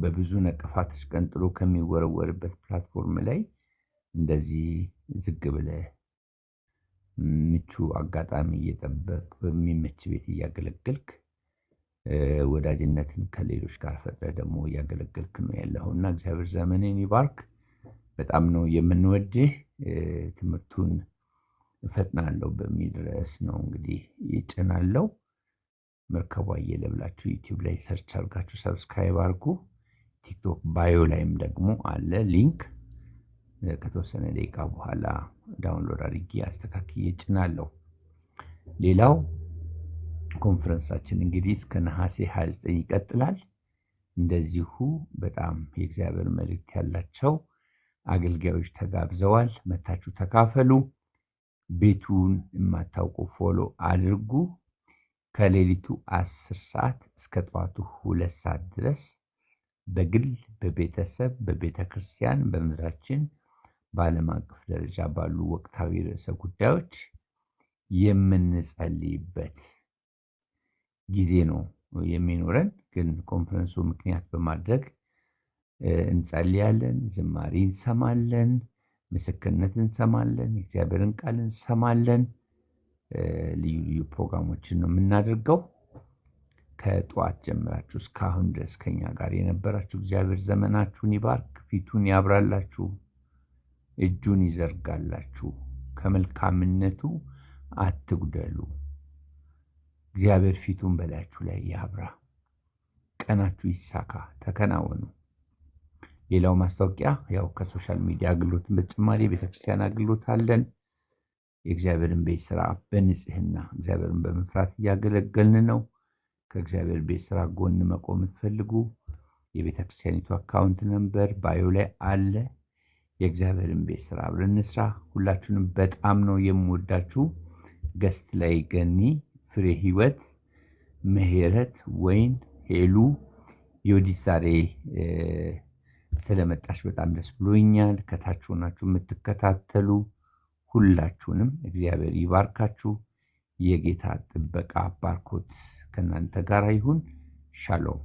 Speaker 1: በብዙ ነቀፋ ተሽቀንጥሮ ከሚወረወርበት ፕላትፎርም ላይ እንደዚህ ዝግ ብለህ ምቹ አጋጣሚ እየጠበቅ በሚመች ቤት እያገለገልክ ወዳጅነትን ከሌሎች ጋር ፈጥረህ ደግሞ እያገለገልክ ነው ያለውና እግዚአብሔር ዘመንን ይባርክ። በጣም ነው የምንወድህ። ትምህርቱን እፈጥናለሁ በሚል ርዕስ ነው እንግዲህ ይጭናለው። መርከቧ አየለ ብላችሁ ዩቲዩብ ላይ ሰርች አድርጋችሁ ሰብስክራይብ አድርጉ። ቲክቶክ ባዮ ላይም ደግሞ አለ ሊንክ። ከተወሰነ ደቂቃ በኋላ ዳውንሎድ አድርጌ አስተካክዬ እጭናለሁ። ሌላው ኮንፈረንሳችን እንግዲህ እስከ ነሐሴ 29 ይቀጥላል። እንደዚሁ በጣም የእግዚአብሔር መልእክት ያላቸው አገልጋዮች ተጋብዘዋል። መታችሁ ተካፈሉ። ቤቱን የማታውቁ ፎሎ አድርጉ። ከሌሊቱ 10 ሰዓት እስከ ጠዋቱ 2 ሰዓት ድረስ በግል በቤተሰብ በቤተ ክርስቲያን በምድራችን በዓለም አቀፍ ደረጃ ባሉ ወቅታዊ ርዕሰ ጉዳዮች የምንጸልይበት ጊዜ ነው የሚኖረን። ግን ኮንፈረንሱ ምክንያት በማድረግ እንጸልያለን፣ ዝማሬ እንሰማለን፣ ምስክርነት እንሰማለን፣ የእግዚአብሔርን ቃል እንሰማለን። ልዩ ልዩ ፕሮግራሞችን ነው የምናደርገው። ከጠዋት ጀምራችሁ እስካሁን ድረስ ከኛ ጋር የነበራችሁ እግዚአብሔር ዘመናችሁን ይባርክ፣ ፊቱን ያብራላችሁ፣ እጁን ይዘርጋላችሁ፣ ከመልካምነቱ አትጉደሉ። እግዚአብሔር ፊቱን በላያችሁ ላይ ያብራ፣ ቀናችሁ ይሳካ፣ ተከናወኑ። ሌላው ማስታወቂያ ያው ከሶሻል ሚዲያ አገልግሎትን በተጨማሪ የቤተክርስቲያን አገልግሎት አለን። የእግዚአብሔርን ቤት ስራ በንጽህና እግዚአብሔርን በመፍራት እያገለገልን ነው። ከእግዚአብሔር ቤት ስራ ጎን መቆም የምትፈልጉ የቤተክርስቲያኒቱ አካውንት ነምበር ባዮ ላይ አለ። የእግዚአብሔርን ቤት ስራ አብረን እንስራ። ሁላችሁንም በጣም ነው የምወዳችሁ። ገስት ላይ ገኒ፣ ፍሬ ህይወት፣ ምህረት፣ ወይን፣ ሄሉ፣ ዮዲት ዛሬ ስለመጣሽ በጣም ደስ ብሎኛል። ከታች ሆናችሁ የምትከታተሉ ሁላችሁንም እግዚአብሔር ይባርካችሁ። የጌታ ጥበቃ ባርኮት ከእናንተ ጋር ይሁን። ሻሎም